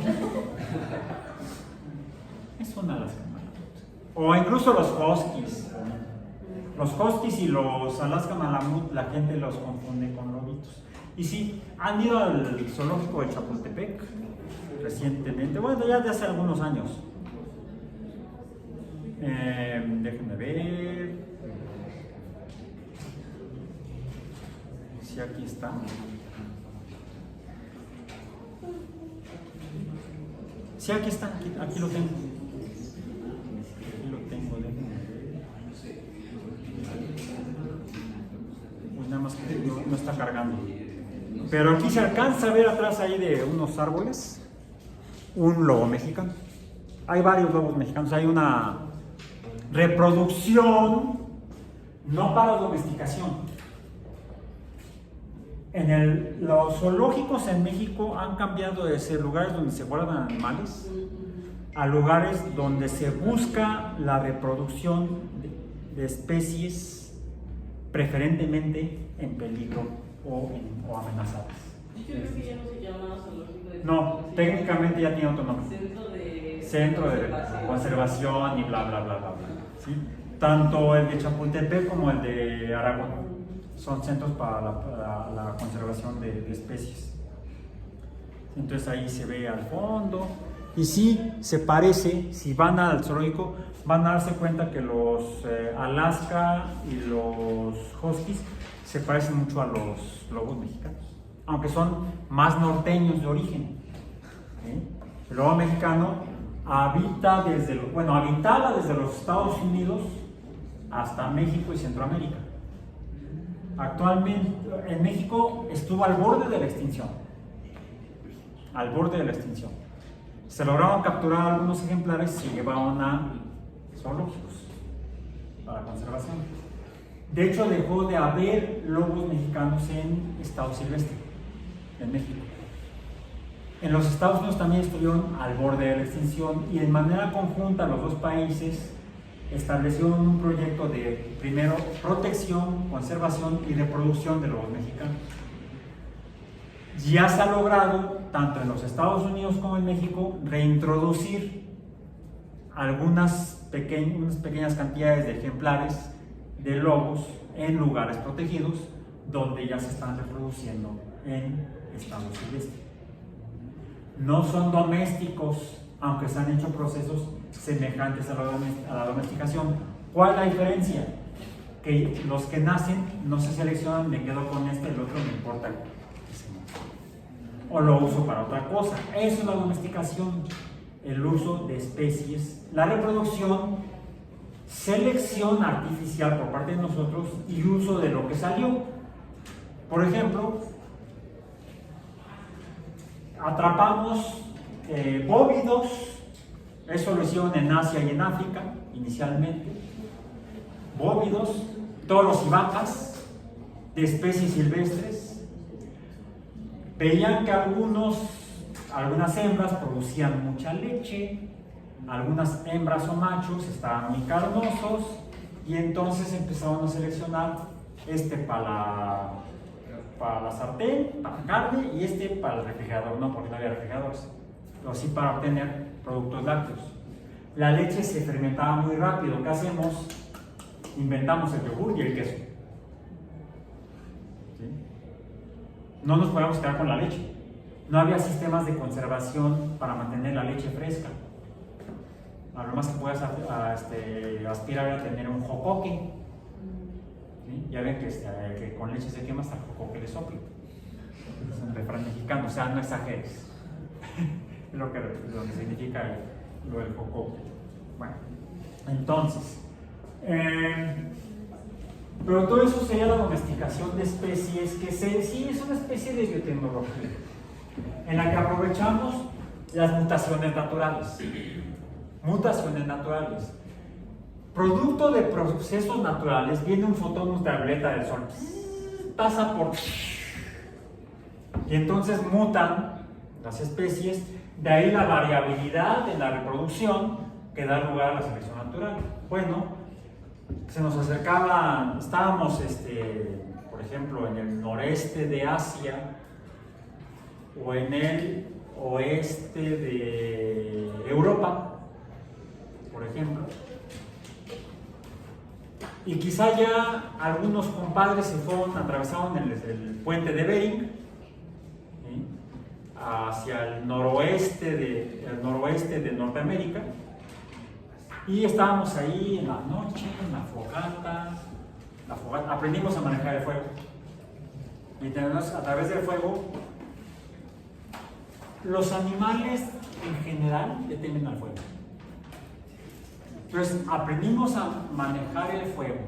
Es una Alaska Malamut. O incluso los huskies. Los huskies y los Alaska Malamut, la gente los confunde con lobitos. Y sí, han ido al zoológico de Chapultepec recientemente, bueno, ya de hace algunos años. Déjenme ver. Sí, aquí está. Sí, aquí está, aquí lo tengo. Aquí lo tengo, déjenme ver. Pues nada más que no está cargando. Pero aquí se alcanza a ver atrás ahí de unos árboles un lobo mexicano. Hay varios lobos mexicanos, hay una reproducción no para domesticación. Los zoológicos en México han cambiado de ser lugares donde se guardan animales a lugares donde se busca la reproducción de especies preferentemente en peligro o amenazadas. Yo creo que ya no se llama zoológico de No, técnicamente ya tiene otro nombre. Centro de conservación y bla, bla, bla, bla, bla. ¿Sí? Tanto el de Chapultepec como el de Aragón son centros para la conservación de especies. Entonces ahí se ve al fondo. Y sí, se parece, si van al zoológico, van a darse cuenta que los Alaska y los huskies se parecen mucho a los lobos mexicanos, aunque son más norteños de origen. ¿Sí? El lobo mexicano habitaba desde los Estados Unidos hasta México y Centroamérica. Actualmente en México estuvo al borde de la extinción. Al borde de la extinción. Se lograron capturar algunos ejemplares y se llevaron a zoológicos para conservación. De hecho, dejó de haber lobos mexicanos en estado silvestre, en México. En los Estados Unidos también estuvieron al borde de la extinción y de manera conjunta los dos países establecieron un proyecto de, primero, protección, conservación y reproducción de lobos mexicanos. Ya se ha logrado, tanto en los Estados Unidos como en México, reintroducir unas pequeñas cantidades de ejemplares de lobos en lugares protegidos donde ya se están reproduciendo en estado silvestre. No son domésticos, aunque se han hecho procesos semejantes a la domesticación. ¿Cuál es la diferencia? Que los que nacen no se seleccionan, me quedo con el otro me importa que se muera. O lo uso para otra cosa. Eso es la domesticación, el uso de especies, la reproducción, selección artificial por parte de nosotros y uso de lo que salió. Por ejemplo, atrapamos bóvidos, eso lo hicieron en Asia y en África inicialmente, bóvidos, toros y vacas de especies silvestres. Veían que algunas hembras producían mucha leche, algunas hembras o machos estaban muy carnosos y entonces empezaron a seleccionar para la sartén, para la carne, y para el refrigerador, no porque no había refrigeradores, pero sí para obtener productos lácteos. La leche se fermentaba muy rápido. ¿Qué hacemos? Inventamos el yogur y el queso. ¿Sí? no nos podíamos quedar con la leche. No había sistemas de conservación para mantener la leche fresca. A lo más que puedas aspirar a tener un jocoque. ¿Sí? Ya ven que con leche se quema hasta el jocoque de sople. Es un refrán mexicano, o sea, no exageres. Es lo que significa lo del jocoque. Bueno, entonces, pero todo eso sería la domesticación de especies, que sí es una especie de biotecnología, en la que aprovechamos las mutaciones naturales. Mutaciones naturales. Producto de procesos naturales, viene un fotón ultravioleta del sol, pasa por... y entonces mutan las especies, de ahí la variabilidad en la reproducción que da lugar a la selección natural. Bueno, se nos acercaba, estábamos, por ejemplo, en el noreste de Asia o en el oeste de Europa, por ejemplo, y quizá ya algunos compadres atravesaron el puente de Bering, ¿sí?, hacia el noroeste de Norteamérica, y estábamos ahí en la noche, en la fogata, aprendimos a manejar el fuego, y a través del fuego, los animales en general le temen al fuego. Entonces aprendimos a manejar el fuego,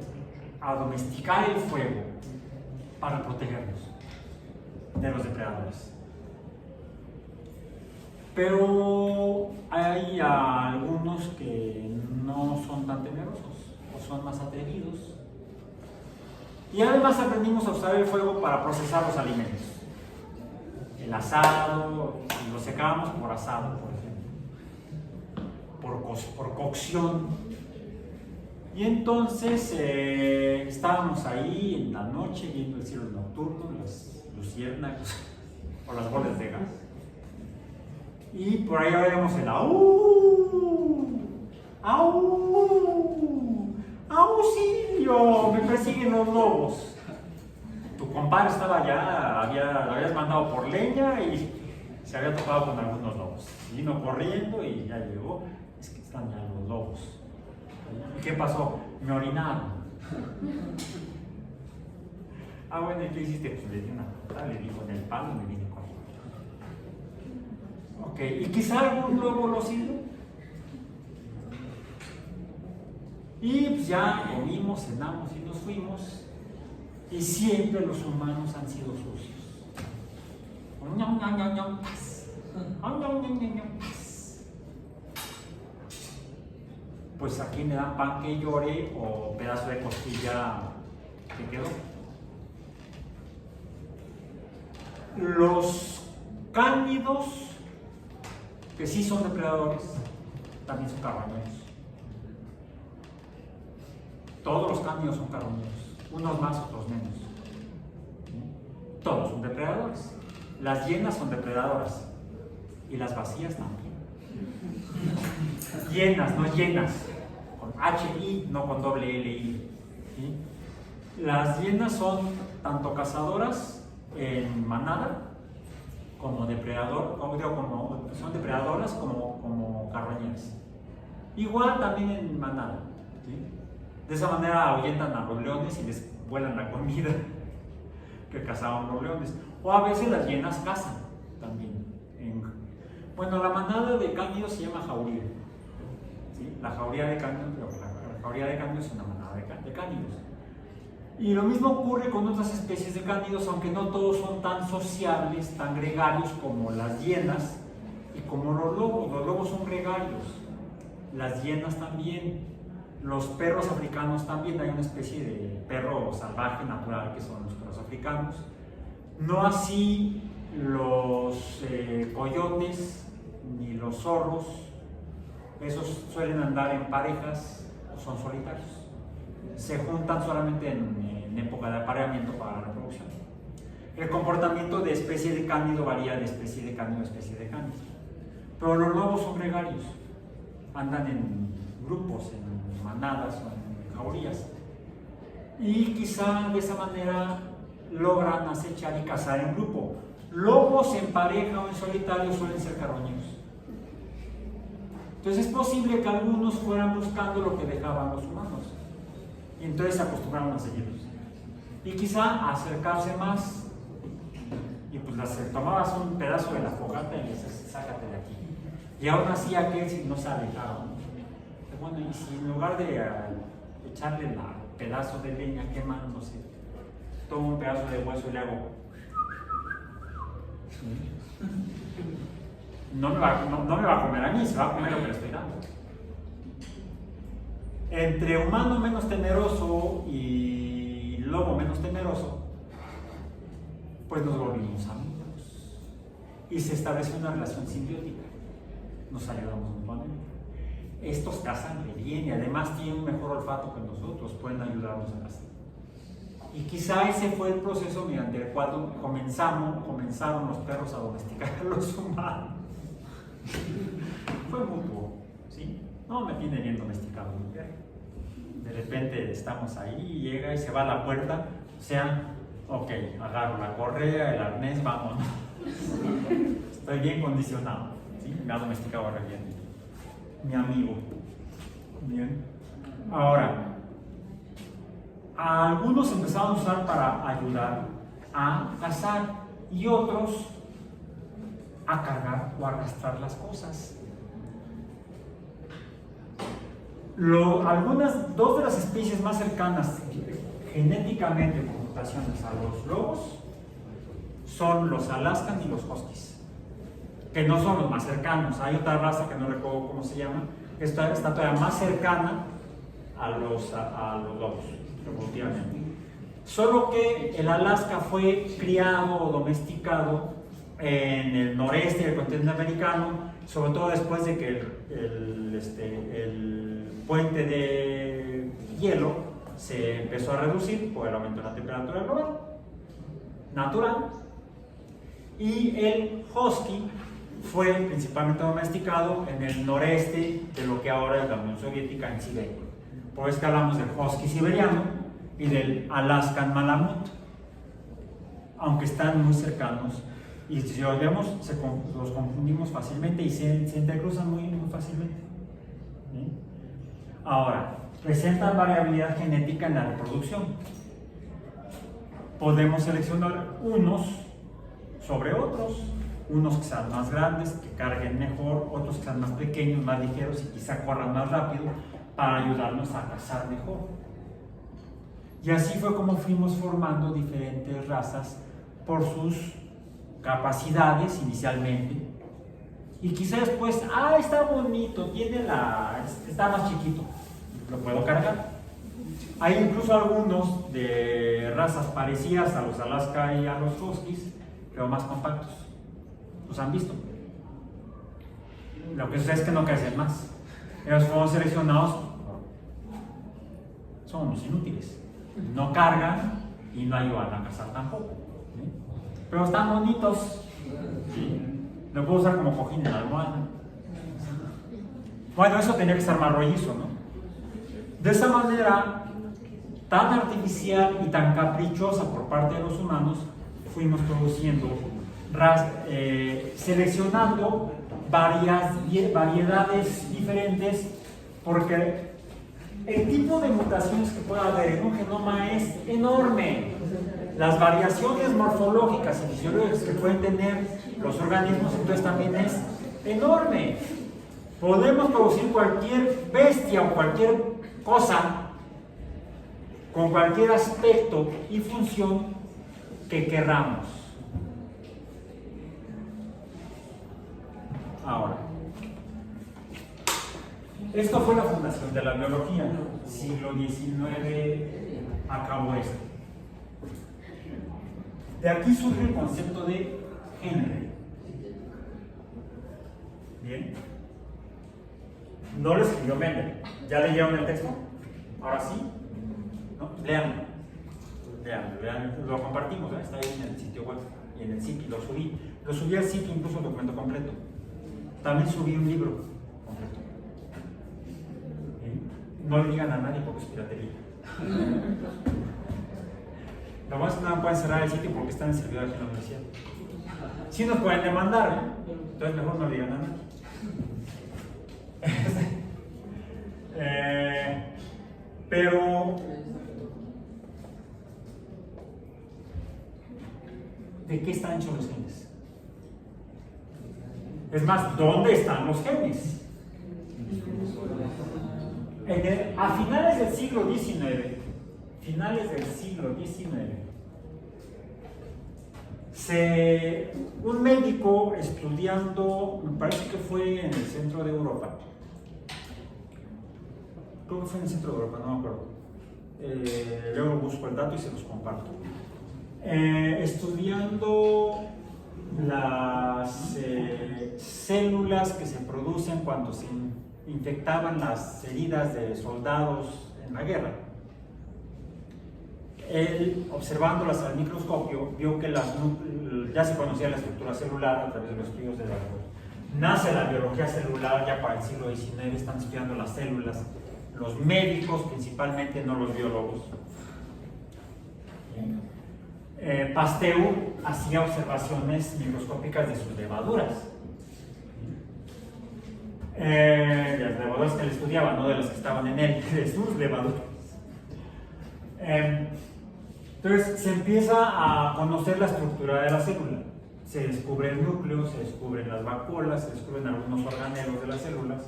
a domesticar el fuego para protegernos de los depredadores. Pero hay algunos que no son tan temerosos o son más atrevidos. Y además aprendimos a usar el fuego para procesar los alimentos. El asado, lo secábamos por asado, por ejemplo, por cocción. Y entonces estábamos ahí en la noche viendo el cielo nocturno, las luciérnagas o las bolas de gas. Y por ahí veíamos el ¡au! ¡Au! ¡Auxilio! Me persiguen los lobos. Tu compadre estaba allá, lo habías mandado por leña y se había topado con algunos lobos. Vino corriendo y ya llegó. Es que están ya los lobos. ¿Y qué pasó? Me orinaron. Bueno, ¿y qué hiciste? Pues le di una patada, le dijo en el palo y me vine corriendo. Ok, ¿y quizá algún lobo lo sirve? Y pues ya comimos, cenamos y nos fuimos. Y siempre los humanos han sido sucios. Pues aquí me dan pan que llore o pedazo de costilla que quedó. Los cánidos, que sí son depredadores, también son carroñeros. Todos los cánidos son carroñeros, unos más, otros menos. Todos son depredadores. Las hienas son depredadoras y las vacías también. Hienas, no llenas, con H-I, no con doble L-I. ¿Sí? Las hienas son tanto cazadoras en manada como son depredadoras como carroñeras. Igual también en manada. ¿Sí? De esa manera ahuyentan a los leones y les vuelan la comida que cazaban los leones. O a veces las hienas cazan también. Bueno, la manada de cánidos se llama jauría. ¿Sí? La jauría de cánidos es una manada de cánidos. Y lo mismo ocurre con otras especies de cánidos, aunque no todos son tan sociables, tan gregarios como las hienas y como los lobos. Los lobos son gregarios, las hienas también, los perros africanos también. Hay una especie de perro salvaje natural que son los perros africanos. No así los coyotes ni los zorros. Esos suelen andar en parejas o son solitarios. Se juntan solamente en época de apareamiento para la reproducción. El comportamiento de especie de cánido varía de especie de cánido a especie de cánido. Pero los lobos son gregarios, andan en grupos, en manadas o en jaurías. Y quizá de esa manera logran acechar y cazar en grupo. Lobos en pareja o en solitario suelen ser carroñeros. Entonces es posible que algunos fueran buscando lo que dejaban los humanos. Y entonces se acostumbraron a seguirlos. Y quizá a acercarse más. Y pues tomabas un pedazo de la fogata y le dices, sácate de aquí. Y aún así aquel no se alejaba. Bueno, y si en lugar de echarle el pedazo de leña quemándose, tomo un pedazo de hueso y le hago. No me va a comer a mí, se va a comer lo que le estoy dando. Entre humano menos temeroso y lobo menos temeroso, pues nos volvimos amigos. Y se estableció una relación simbiótica. Nos ayudamos mutuamente. Estos cazan re bien y además tienen un mejor olfato que nosotros, pueden ayudarnos a cazar. Y quizá ese fue el proceso mediante el cual comenzaron los perros a domesticar a los humanos. Fue mutuo, ¿sí? No me tiene bien domesticado mi perro. De repente estamos ahí y llega y se va a la puerta, o sea, ok, agarro la correa, el arnés, vámonos. Estoy bien condicionado, ¿sí? Me ha domesticado re bien. Mi amigo. Bien. Ahora, algunos empezaron a usar para ayudar a cazar y otros a cargar o arrastrar las cosas. Dos de las especies más cercanas genéticamente por mutaciones a los lobos son los Alaskan y los Huskies, que no son los más cercanos. Hay otra raza que no recuerdo cómo se llama, que está todavía más cercana a los lobos, evolutivamente. Solo que el Alaska fue criado o domesticado en el noreste del continente americano, sobre todo después de que el puente de hielo se empezó a reducir por el aumento de la temperatura global natural. Y el husky fue principalmente domesticado en el noreste de lo que ahora es la Unión Soviética, en Siberia. Por eso que hablamos del husky siberiano y del Alaskan Malamut, aunque están muy cercanos. Y si los vemos, los confundimos fácilmente y se intercruzan muy fácilmente. ¿Sí? Ahora, presentan variabilidad genética en la reproducción. Podemos seleccionar unos sobre otros, unos que sean más grandes, que carguen mejor, otros que sean más pequeños, más ligeros y quizá corran más rápido para ayudarnos a cazar mejor. Y así fue como fuimos formando diferentes razas por sus capacidades inicialmente, y quizá después, está bonito, está más chiquito, lo puedo cargar. Hay incluso algunos de razas parecidas a los Alaska y a los Huskies, pero más compactos. ¿Los han visto? Lo que sucede es que no crecen más. Ellos fueron seleccionados, son unos inútiles, no cargan y no ayudan a cazar tampoco. ¿Sí? Pero están bonitos. ¿Sí? Lo puedo usar como cojín en la almohada. Bueno, eso tenía que estar más rollizo, ¿no? De esa manera, tan artificial y tan caprichosa por parte de los humanos, fuimos produciendo, seleccionando variedades diferentes, porque el tipo de mutaciones que puede haber en un genoma es enorme. Las variaciones morfológicas y fisiológicas que pueden tener los organismos, entonces también es enorme. Podemos producir cualquier bestia o cualquier cosa con cualquier aspecto y función que querramos. Ahora, esto fue la fundación de la biología. Siglo XIX acabó esto. De aquí surge el concepto de género. Bien. No lo escribió Mendel. ¿Ya leyeron el texto? Ahora sí. ¿No? Leanlo. Lo compartimos, ¿eh? Está ahí en el sitio web y en el sitio. Lo subí al sitio, incluso el documento completo. También subí un libro completo. ¿Sí? No le digan a nadie porque es piratería. Lo bueno es que no me pueden cerrar el sitio porque están en servidor aquí en la universidad. Sí nos pueden demandar, ¿eh? Entonces mejor no digan nada. Pero ¿de qué están hechos los genes? Es más, ¿dónde están los genes? A finales del siglo XIX, un médico estudiando, me parece que fue en el centro de Europa, creo que fue en el centro de Europa, no me acuerdo, luego busco el dato y se los comparto, estudiando las células que se producen cuando se infectaban las heridas de soldados en la guerra. Él, observándolas al microscopio, vio que ya se conocía la estructura celular a través de los estudios de la nace la biología celular ya para el siglo XIX, están estudiando las células, los médicos principalmente, no los biólogos. Pasteur hacía observaciones microscópicas de sus levaduras. De las levaduras que él estudiaba, no de las que estaban en él, de sus levaduras. Entonces se empieza a conocer la estructura de la célula. Se descubre el núcleo, se descubren las vacuolas, se descubren algunos organelos de las células.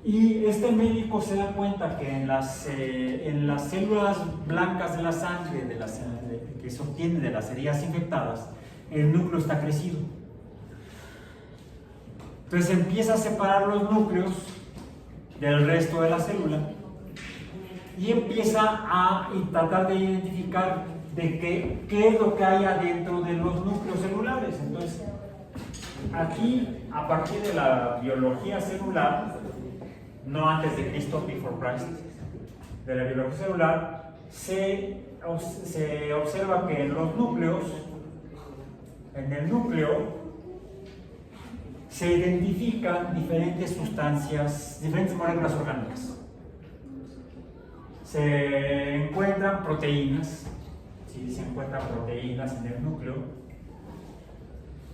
Y este médico se da cuenta que en las células blancas de la sangre que se obtiene de las heridas infectadas, el núcleo está crecido. Entonces empieza a separar los núcleos del resto de la célula y empieza a tratar de identificar qué es lo que hay adentro de los núcleos celulares. Entonces, aquí, a partir de la biología celular, no antes de Cristo, before Christ, de la biología celular, se observa que en los núcleos, en el núcleo, se identifican diferentes sustancias, diferentes moléculas orgánicas. Se encuentran proteínas, ¿sí? Se encuentran proteínas en el núcleo,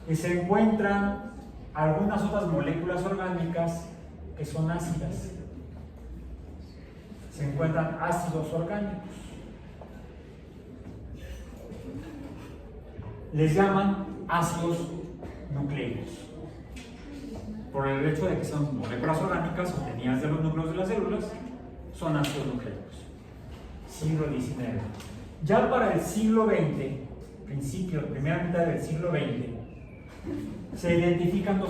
y se encuentran algunas otras moléculas orgánicas que son ácidas. Se encuentran ácidos orgánicos. Les llaman ácidos nucleicos, por el hecho de que son moléculas orgánicas obtenidas de los núcleos de las células, son ácidos nucleicos. Siglo XIX. Ya para el siglo XX, primera mitad del siglo XX, se identifican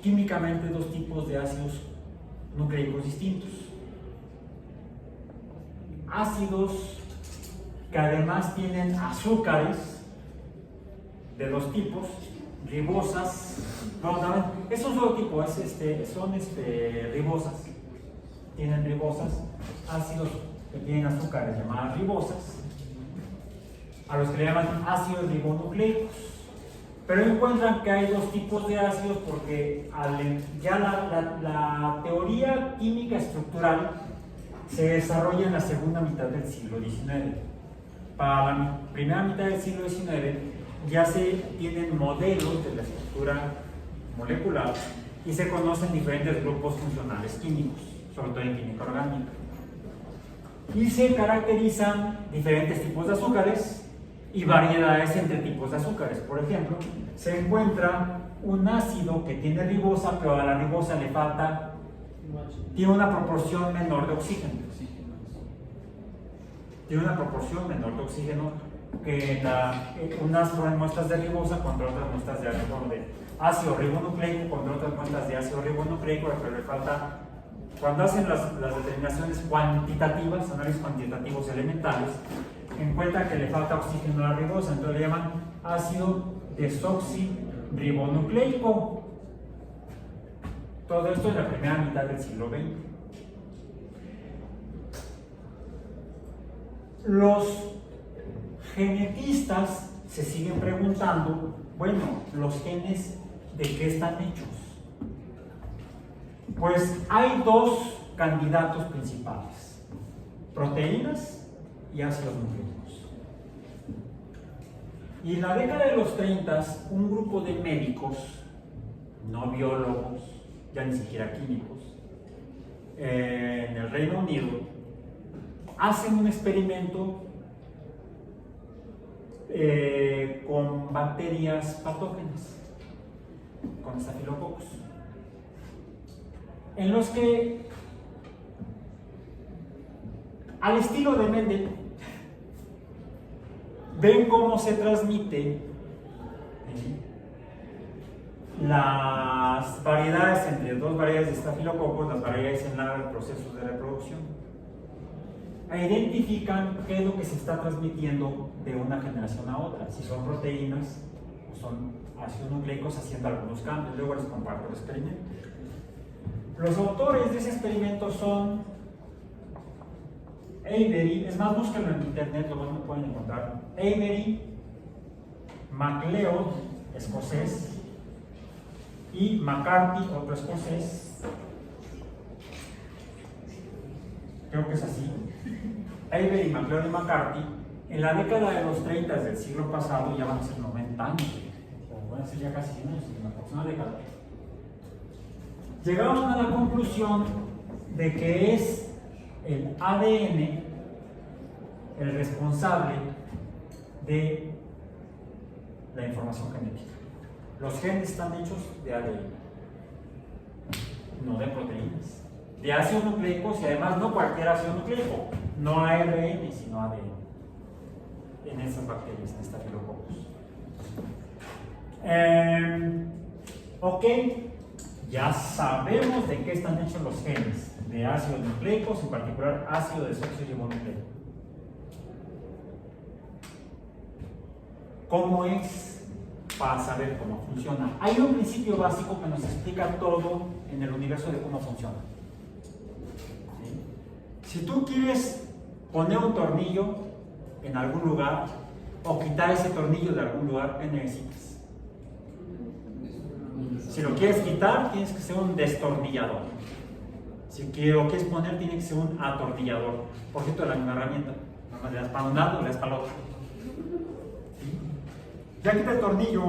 químicamente dos tipos de ácidos nucleicos distintos. Ácidos que además tienen azúcares de dos tipos, ribosas, es un solo tipo, son ribosas, tienen ribosas, ácidos que tienen azúcares llamadas ribosas, a los que le llaman ácidos ribonucleicos. Pero encuentran que hay dos tipos de ácidos porque ya la teoría química estructural se desarrolla en la segunda mitad del siglo XIX. Para la primera mitad del siglo XIX ya se tienen modelos de la estructura molecular y se conocen diferentes grupos funcionales químicos, sobre todo en química orgánica. Y se caracterizan diferentes tipos de azúcares y variedades entre tipos de azúcares. Por ejemplo, se encuentra un ácido que tiene ribosa, pero a la ribosa le falta, tiene una proporción menor de oxígeno. Tiene una proporción menor de oxígeno que unas muestras de ribosa contra otras muestras de ácido ribonucleico contra otras muestras de ácido ribonucleico, pero le falta. Cuando hacen las determinaciones cuantitativas, análisis cuantitativos elementales, encuentran que le falta oxígeno a la ribosa, entonces le llaman ácido desoxirribonucleico. Todo esto en la primera mitad del siglo XX. Los genetistas se siguen preguntando, bueno, ¿los genes de qué están hechos? Pues hay dos candidatos principales: proteínas y ácidos nucleicos. Y en la década de los 30, un grupo de médicos, no biólogos, ya ni siquiera químicos, en el Reino Unido, hacen un experimento con bacterias patógenas, con estafilococos, en los que, al estilo de Mendel, ven cómo se transmite las variedades entre dos variedades de estafilococos, las variedades en los procesos de reproducción. Identifican qué es lo que se está transmitiendo de una generación a otra, si son proteínas o son ácidos nucleicos, haciendo algunos cambios. Luego les comparto el experimento. Los autores de ese experimento son Avery, es más, búsquenlo en internet, lo pueden encontrar. Avery, MacLeod, escocés, y McCarthy, otro escocés. Creo que es así. Avery, MacLeod y McCarthy, en la década de los 30 del siglo pasado, ya van a ser 90 años, o van a ser ya casi 100 años, en la próxima década, llegaron a la conclusión de que es el ADN el responsable de la información genética. Los genes están hechos de ADN, no de proteínas, de ácidos nucleicos, y además no cualquier ácido nucleico, no ARN, sino ADN en esas bacterias, en estafilococos. Ok, ya sabemos de qué están hechos los genes de ácidos nucleicos, en particular ácido desoxirribonucleico. ¿Cómo es? Para saber cómo funciona. Hay un principio básico que nos explica todo en el universo de cómo funciona. ¿Sí? Si tú quieres poner un tornillo en algún lugar o quitar ese tornillo de algún lugar, ¿qué necesitas? Si lo quieres quitar, tienes que ser un destornillador. Si lo quieres poner, tiene que ser un atornillador. Por cierto, es la misma herramienta. No le das para un lado, le das para el otro. Ya quita el tornillo,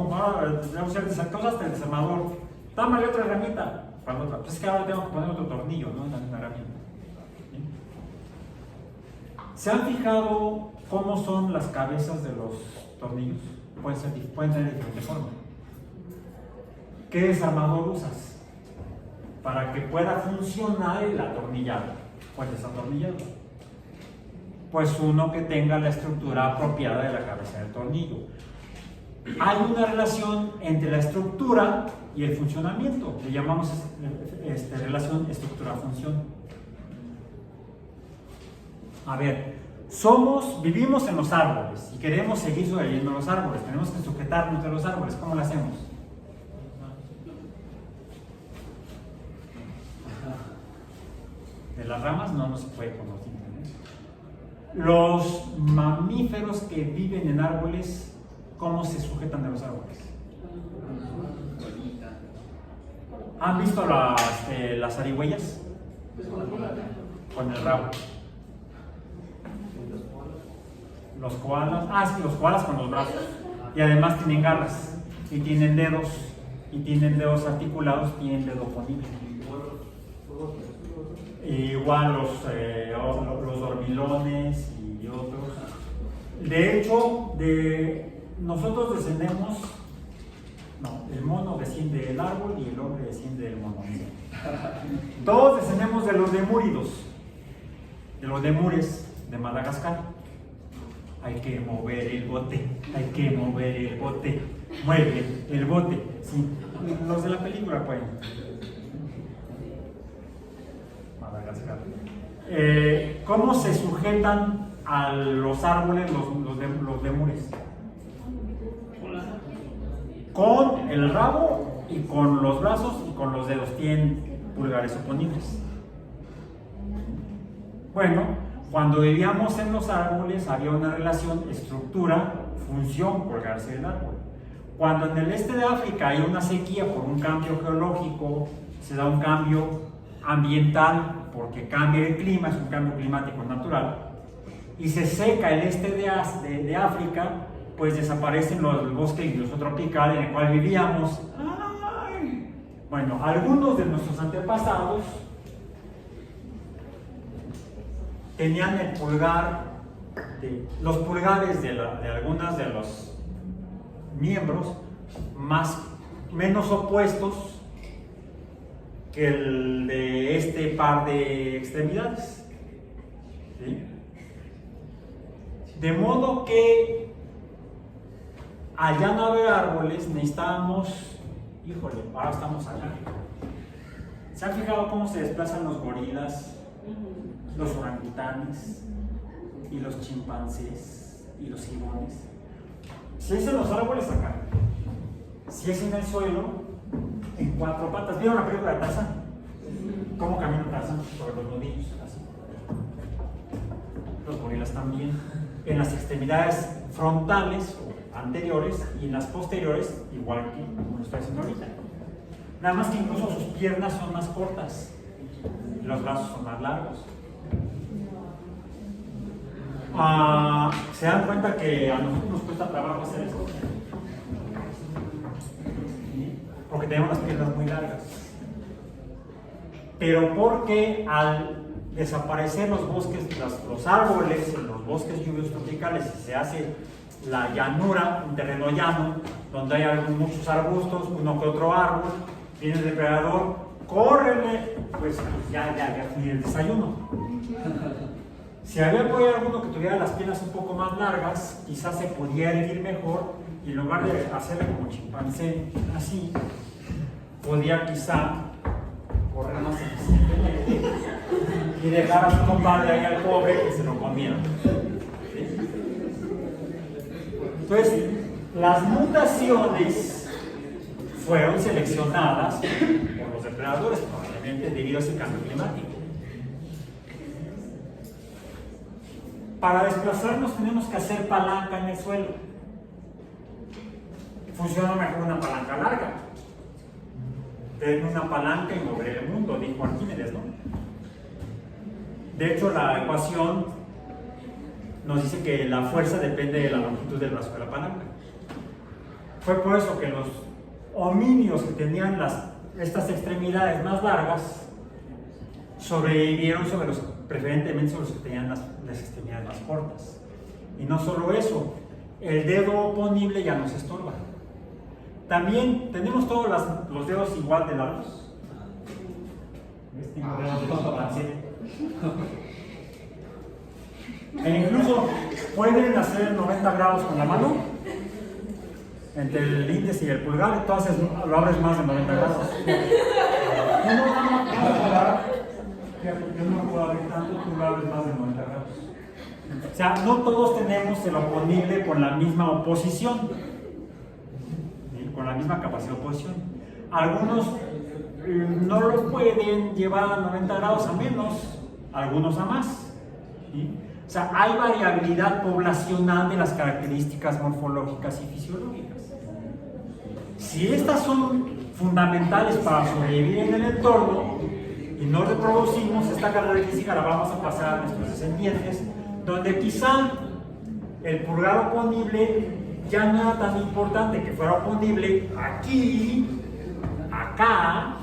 usaste el desarmador, dámale otra herramienta para otra. Pues es que ahora tengo que poner otro tornillo, ¿no? En la misma herramienta. ¿Sí? ¿Se han fijado cómo son las cabezas de los tornillos? Pueden tener diferente forma. ¿Qué desarmador usas para que pueda funcionar el atornillado? Pues desatornillado. Pues uno que tenga la estructura apropiada de la cabeza del tornillo. Hay una relación entre la estructura y el funcionamiento, le llamamos relación estructura-función. A ver, vivimos en los árboles y queremos seguir sobreviviendo en los árboles, tenemos que sujetarnos de los árboles. ¿Cómo lo hacemos? De las ramas no se puede conocer. Los mamíferos que viven en árboles, ¿cómo se sujetan de los árboles? ¿Han visto las zarigüeyas? Con el rabo. Los koalas, sí, los koalas con los brazos. Y además tienen garras, y tienen dedos articulados, tienen dedo ponible. Igual los dormilones y otros. De hecho, nosotros descendemos, el mono desciende del árbol y el hombre desciende del mono. Todos descendemos de los lemúridos, de los lemures de Madagascar. Hay que mover el bote, mueve el bote. Sí, los de la película pueden. Madagascar. ¿Cómo se sujetan a los árboles los lemures? Con el rabo y con los brazos y con los dedos. Tienen pulgares oponibles. Bueno, cuando vivíamos en los árboles había una relación estructura-función, colgarse del árbol. Cuando en el este de África hay una sequía por un cambio geológico, se da un cambio ambiental porque cambia el clima, es un cambio climático natural, y se seca el este de África, pues desaparecen el bosque lluvioso tropical en el cual vivíamos. ¡Ay! Bueno, algunos de nuestros antepasados tenían el pulgar, los pulgares de algunos de los miembros menos opuestos que el de este par de extremidades. ¿Sí? De modo que al ya no haber árboles necesitábamos, híjole, ahora estamos acá. ¿Se han fijado cómo se desplazan los gorilas, los orangutanes y los chimpancés y los gibones? Si es en los árboles acá, si es en el suelo, en cuatro patas. ¿Vieron la película de Tarzán? ¿Cómo camina Tarzán? Sobre los nudillos, así. Los gorilas también. En las extremidades frontales o anteriores y en las posteriores, igual que como lo estoy haciendo ahorita. Nada más que incluso sus piernas son más cortas y los brazos son más largos. ¿Se dan cuenta que a nosotros nos cuesta trabajo hacer esto? ¿Sí? Porque tenemos las piernas muy largas. Pero porque al desaparecer los bosques, los árboles en los bosques lluviosos tropicales y se hace la llanura, un terreno llano, donde hay muchos arbustos, uno que otro árbol, viene el depredador, córrele, pues ya fui el desayuno. Si había por ahí alguno que tuviera las piernas un poco más largas, quizás se podía erguir mejor y en lugar de hacerle como chimpancé, así, podía quizá correr más eficientemente y dejar a su compadre ahí al pobre que se lo comiera. ¿Sí? Entonces, las mutaciones fueron seleccionadas por los depredadores, probablemente debido a ese cambio climático. Para desplazarnos tenemos que hacer palanca en el suelo. Funciona mejor una palanca larga. Denme una palanca y moveré el mundo, dijo Arquímedes, ¿no? De hecho, la ecuación nos dice que la fuerza depende de la longitud del brazo de la palanca. Fue por eso que los homínidos que tenían estas extremidades más largas sobrevivieron preferentemente sobre los que tenían las extremidades más cortas. Y no solo eso, el dedo oponible ya nos estorba. También tenemos todos los dedos igual de largos. ¿Ves? Tengo dedos de chimpancé. E incluso pueden hacer 90 grados con la mano entre el índice y el pulgar, entonces lo abres más de 90 grados. Yo no puedo abrir tanto, tú lo abres más de 90 grados. O sea, no todos tenemos el oponible con la misma oposición, ¿sí? Con la misma capacidad de oposición. Algunos no lo pueden llevar a 90 grados a menos, algunos a más. ¿Sí? O sea, hay variabilidad poblacional de las características morfológicas y fisiológicas. Si estas son fundamentales para sobrevivir en el entorno y no reproducimos, esta característica la vamos a pasar a nuestros descendientes, donde quizá el pulgar oponible ya no era tan importante que fuera oponible aquí, acá,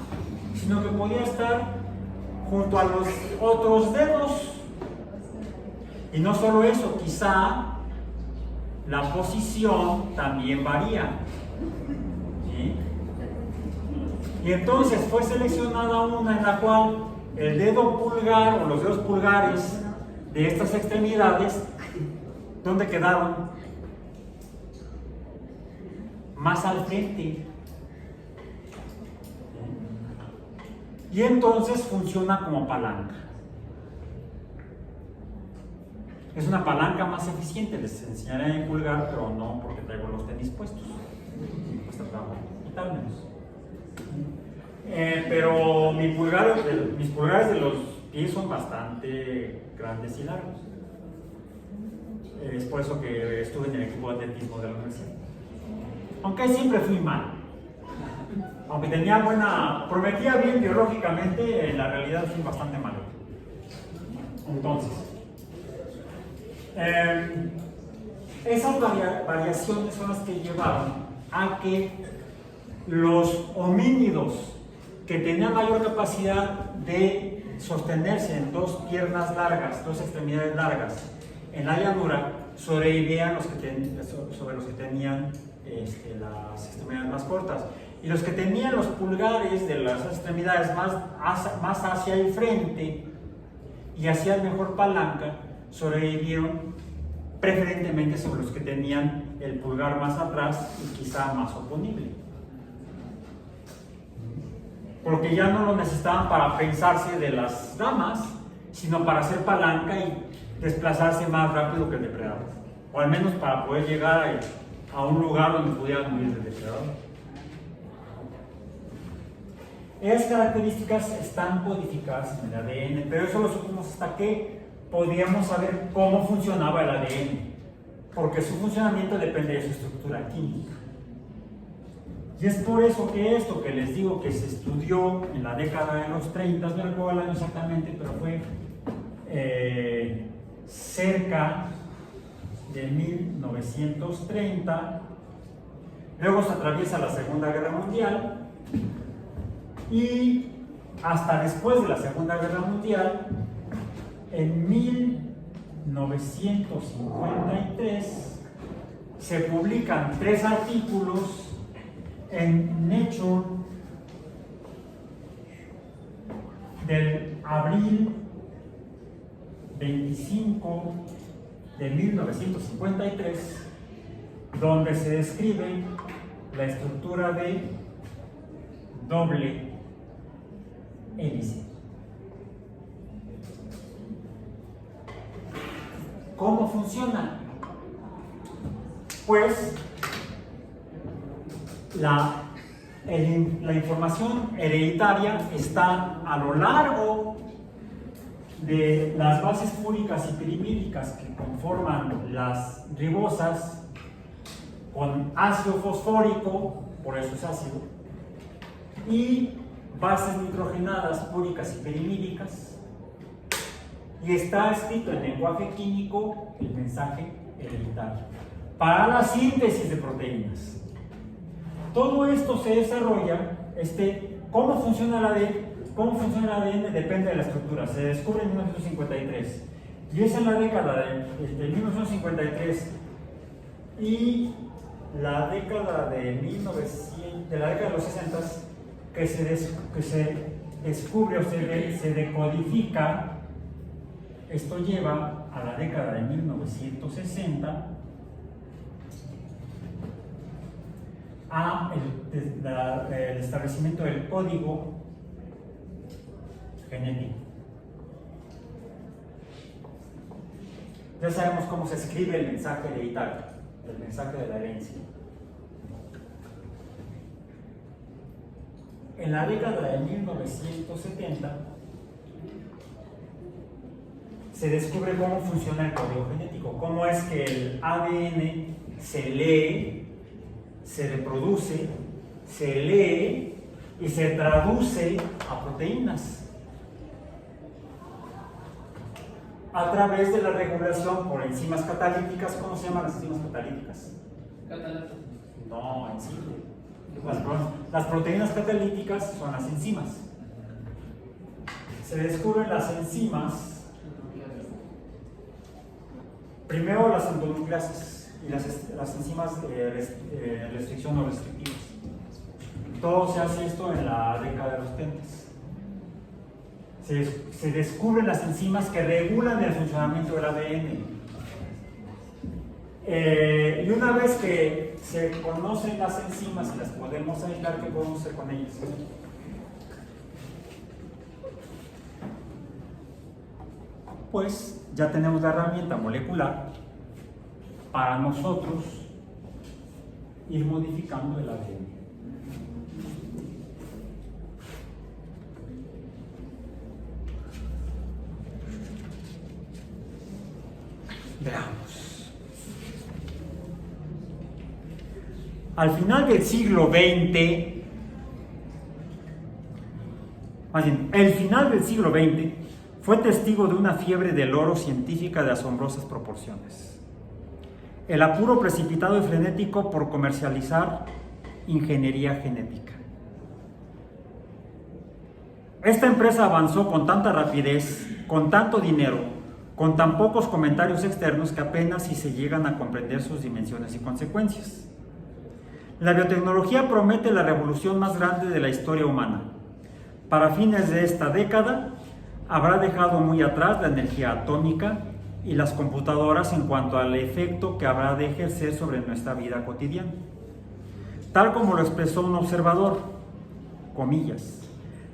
sino que podía estar junto a los otros dedos. Y no solo eso, quizá la posición también varía. ¿Sí? Y entonces fue seleccionada una en la cual el dedo pulgar o los dedos pulgares de estas extremidades, ¿dónde quedaron? Más al frente. Y entonces funciona como palanca. Es una palanca más eficiente, les enseñaré en pulgar, pero no porque traigo los tenis puestos. Cuesta trabajo quitármelos. Pero mis pulgares de los pies son bastante grandes y largos. Es por eso que estuve en el equipo de atletismo de la universidad. Aunque siempre fui mal. Aunque prometía bien biológicamente, en la realidad fui bastante malo. Entonces, Esas variaciones son las que llevaron a que los homínidos que tenían mayor capacidad de sostenerse en dos piernas largas, dos extremidades largas, en la llanura, sobrevivían sobre los que tenían las extremidades más cortas. Y los que tenían los pulgares de las extremidades más hacia el frente y hacían mejor palanca, sobrevivieron preferentemente sobre los que tenían el pulgar más atrás y quizá más oponible. Porque ya no lo necesitaban para pensarse de las damas, sino para hacer palanca y desplazarse más rápido que el depredador. O al menos para poder llegar a un lugar donde pudieran huir del depredador. Esas características están codificadas en el ADN, pero eso lo supimos hasta que podíamos saber cómo funcionaba el ADN, porque su funcionamiento depende de su estructura química. Y es por eso que esto que les digo que se estudió en la década de los 30, no recuerdo el año exactamente, pero fue cerca de 1930, luego se atraviesa la Segunda Guerra Mundial, y hasta después de la Segunda Guerra Mundial, en 1953, se publican 3 artículos en Nature del abril 25 de 1953, donde se describe la estructura de doble hélice. ¿Cómo funciona? Pues la información hereditaria está a lo largo de las bases fúricas y pirimídicas que conforman las ribosas con ácido fosfórico, por eso es ácido, y bases nitrogenadas púricas y pirimídicas, y está escrito en lenguaje químico el mensaje hereditario para la síntesis de proteínas. Todo esto se desarrolla, ¿cómo funciona el ADN? ¿Cómo funciona el ADN? Depende de la estructura. Se descubre en 1953 y es en la década de 1953 y la década de la década de los 60 que se descubre o se decodifica. Esto lleva a la década de 1960 a el establecimiento del código genético. Ya sabemos cómo se escribe el mensaje hereditario, el mensaje de la herencia. En la década de 1970 se descubre cómo funciona el código genético, cómo es que el ADN se lee, se reproduce, se lee y se traduce a proteínas a través de la regulación por enzimas catalíticas. ¿Cómo se llaman las enzimas catalíticas? No, enzimas. Las proteínas catalíticas son las enzimas. Se descubren las enzimas, primero las endonucleases y las enzimas de restricción o restrictivas. Todo se hace esto en la década de los 70. Se descubren las enzimas que regulan el funcionamiento del ADN. Y una vez que se conocen las enzimas y las podemos aislar, ¿qué podemos hacer con ellas? Pues ya tenemos la herramienta molecular para nosotros ir modificando el ADN. Veamos. Al final del siglo XX, más bien, el final del siglo XX fue testigo de una fiebre del oro científica de asombrosas proporciones. el apuro precipitado y frenético por comercializar ingeniería genética. Esta empresa avanzó con tanta rapidez, con tanto dinero, con tan pocos comentarios externos que apenas si se llegan a comprender sus dimensiones y consecuencias. La biotecnología promete la revolución más grande de la historia humana. Para fines de esta década, habrá dejado muy atrás la energía atómica y las computadoras en cuanto al efecto que habrá de ejercer sobre nuestra vida cotidiana. Tal como lo expresó un observador, comillas,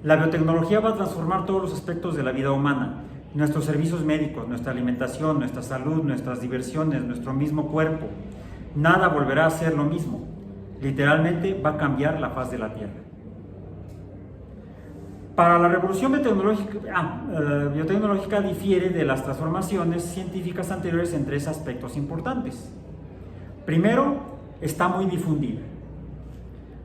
la biotecnología va a transformar todos los aspectos de la vida humana, nuestros servicios médicos, nuestra alimentación, nuestra salud, nuestras diversiones, nuestro mismo cuerpo. Nada volverá a ser lo mismo. Literalmente va a cambiar la faz de la Tierra. Para la revolución biotecnológica difiere de las transformaciones científicas anteriores en 3 aspectos importantes. Primero, está muy difundida.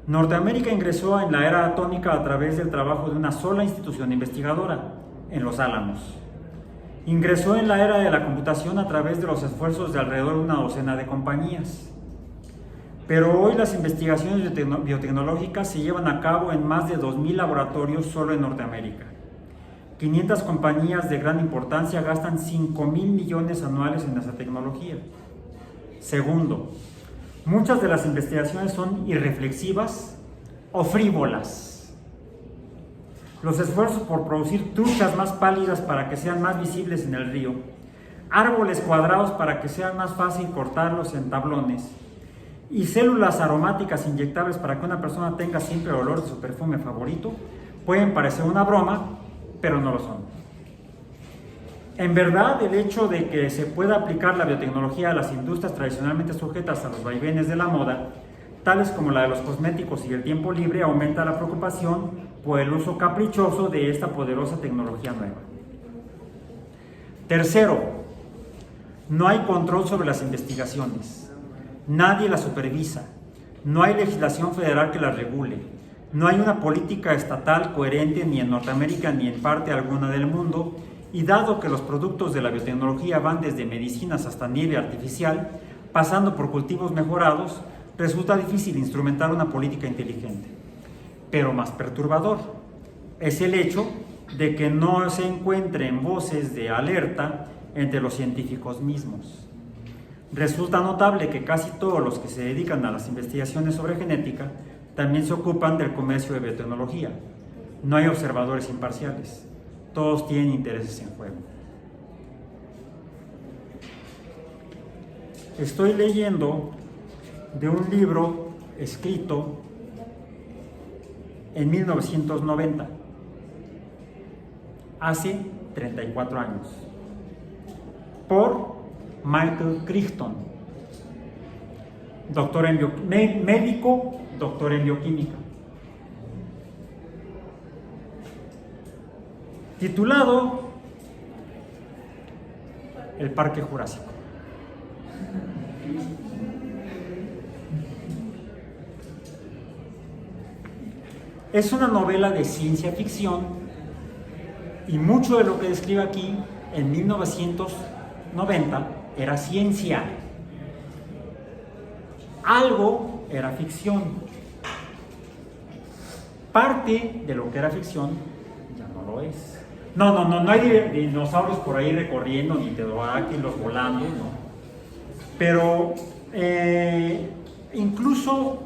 Norteamérica ingresó en la era atómica a través del trabajo de una sola institución investigadora, en Los Álamos. Ingresó en la era de la computación a través de los esfuerzos de alrededor de una docena de compañías. Pero hoy las investigaciones biotecnológicas se llevan a cabo en más de 2,000 laboratorios solo en Norteamérica. 500 compañías de gran importancia gastan 5,000 millones anuales en esa tecnología. Segundo, muchas de las investigaciones son irreflexivas o frívolas. Los esfuerzos por producir truchas más pálidas para que sean más visibles en el río, árboles cuadrados para que sea más fácil cortarlos en tablones, y células aromáticas inyectables para que una persona tenga siempre el olor de su perfume favorito, pueden parecer una broma, pero no lo son. En verdad, el hecho de que se pueda aplicar la biotecnología a las industrias tradicionalmente sujetas a los vaivenes de la moda, tales como la de los cosméticos y el tiempo libre, aumenta la preocupación por el uso caprichoso de esta poderosa tecnología nueva. Tercero, no hay control sobre las investigaciones. Nadie las supervisa, no hay legislación federal que las regule, no hay una política estatal coherente ni en Norteamérica ni en parte alguna del mundo, y dado que los productos de la biotecnología van desde medicinas hasta nieve artificial, pasando por cultivos mejorados, resulta difícil instrumentar una política inteligente. Pero más perturbador es el hecho de que no se encuentren voces de alerta entre los científicos mismos. Resulta notable que casi todos los que se dedican a las investigaciones sobre genética también se ocupan del comercio de biotecnología. No hay observadores imparciales. Todos tienen intereses en juego. Estoy leyendo de un libro escrito en 1990, hace 34 años, por Michael Crichton, médico, doctor en bioquímica, titulado El Parque Jurásico. Es una novela de ciencia ficción y mucho de lo que describe aquí en 1990 era ciencia. Algo era ficción. Parte de lo que era ficción ya no lo es. No hay dinosaurios por ahí recorriendo, ni pterodáctilos volando, no. Pero incluso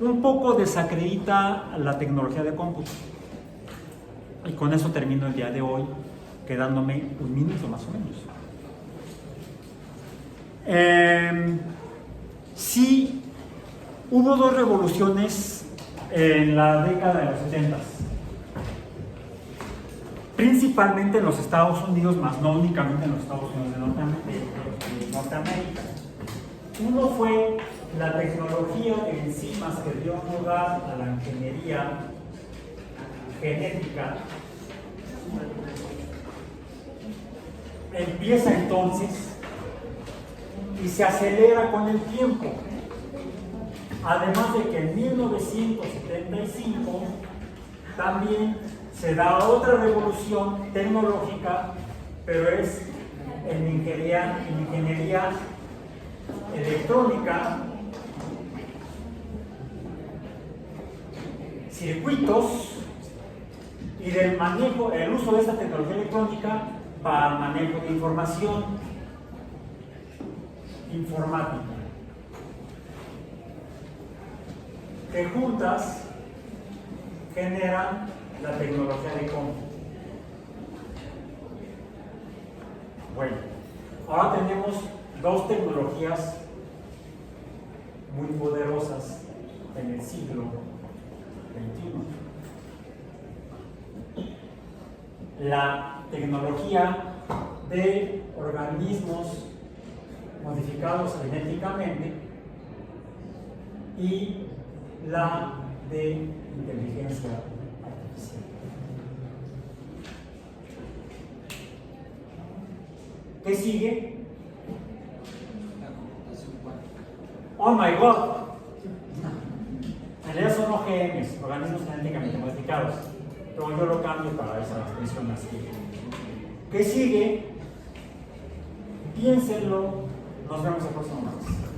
un poco desacredita la tecnología de cómputo. Y con eso termino el día de hoy, quedándome un minuto más o menos. Sí, hubo 2 revoluciones en la década de los 70, principalmente en los Estados Unidos, más no únicamente en los Estados Unidos de Norteamérica. Uno fue la tecnología de enzimas que dio lugar a la ingeniería genética. Empieza entonces y se acelera con el tiempo. Además de que en 1975 también se da otra revolución tecnológica, pero es en ingeniería electrónica, circuitos y del manejo, el uso de esta tecnología electrónica para el manejo de información informática, que juntas generan la tecnología de cómputo. Bueno, ahora tenemos dos tecnologías muy poderosas en el siglo XXI. La tecnología de organismos modificados genéticamente y la de inteligencia artificial. ¿Qué sigue? La computación cuántica. Oh my God. En realidad son OGMs, organismos genéticamente modificados. Pero yo lo cambio para esa expresión así. ¿Qué sigue? Piénsenlo. Nos vemos el próximo martes.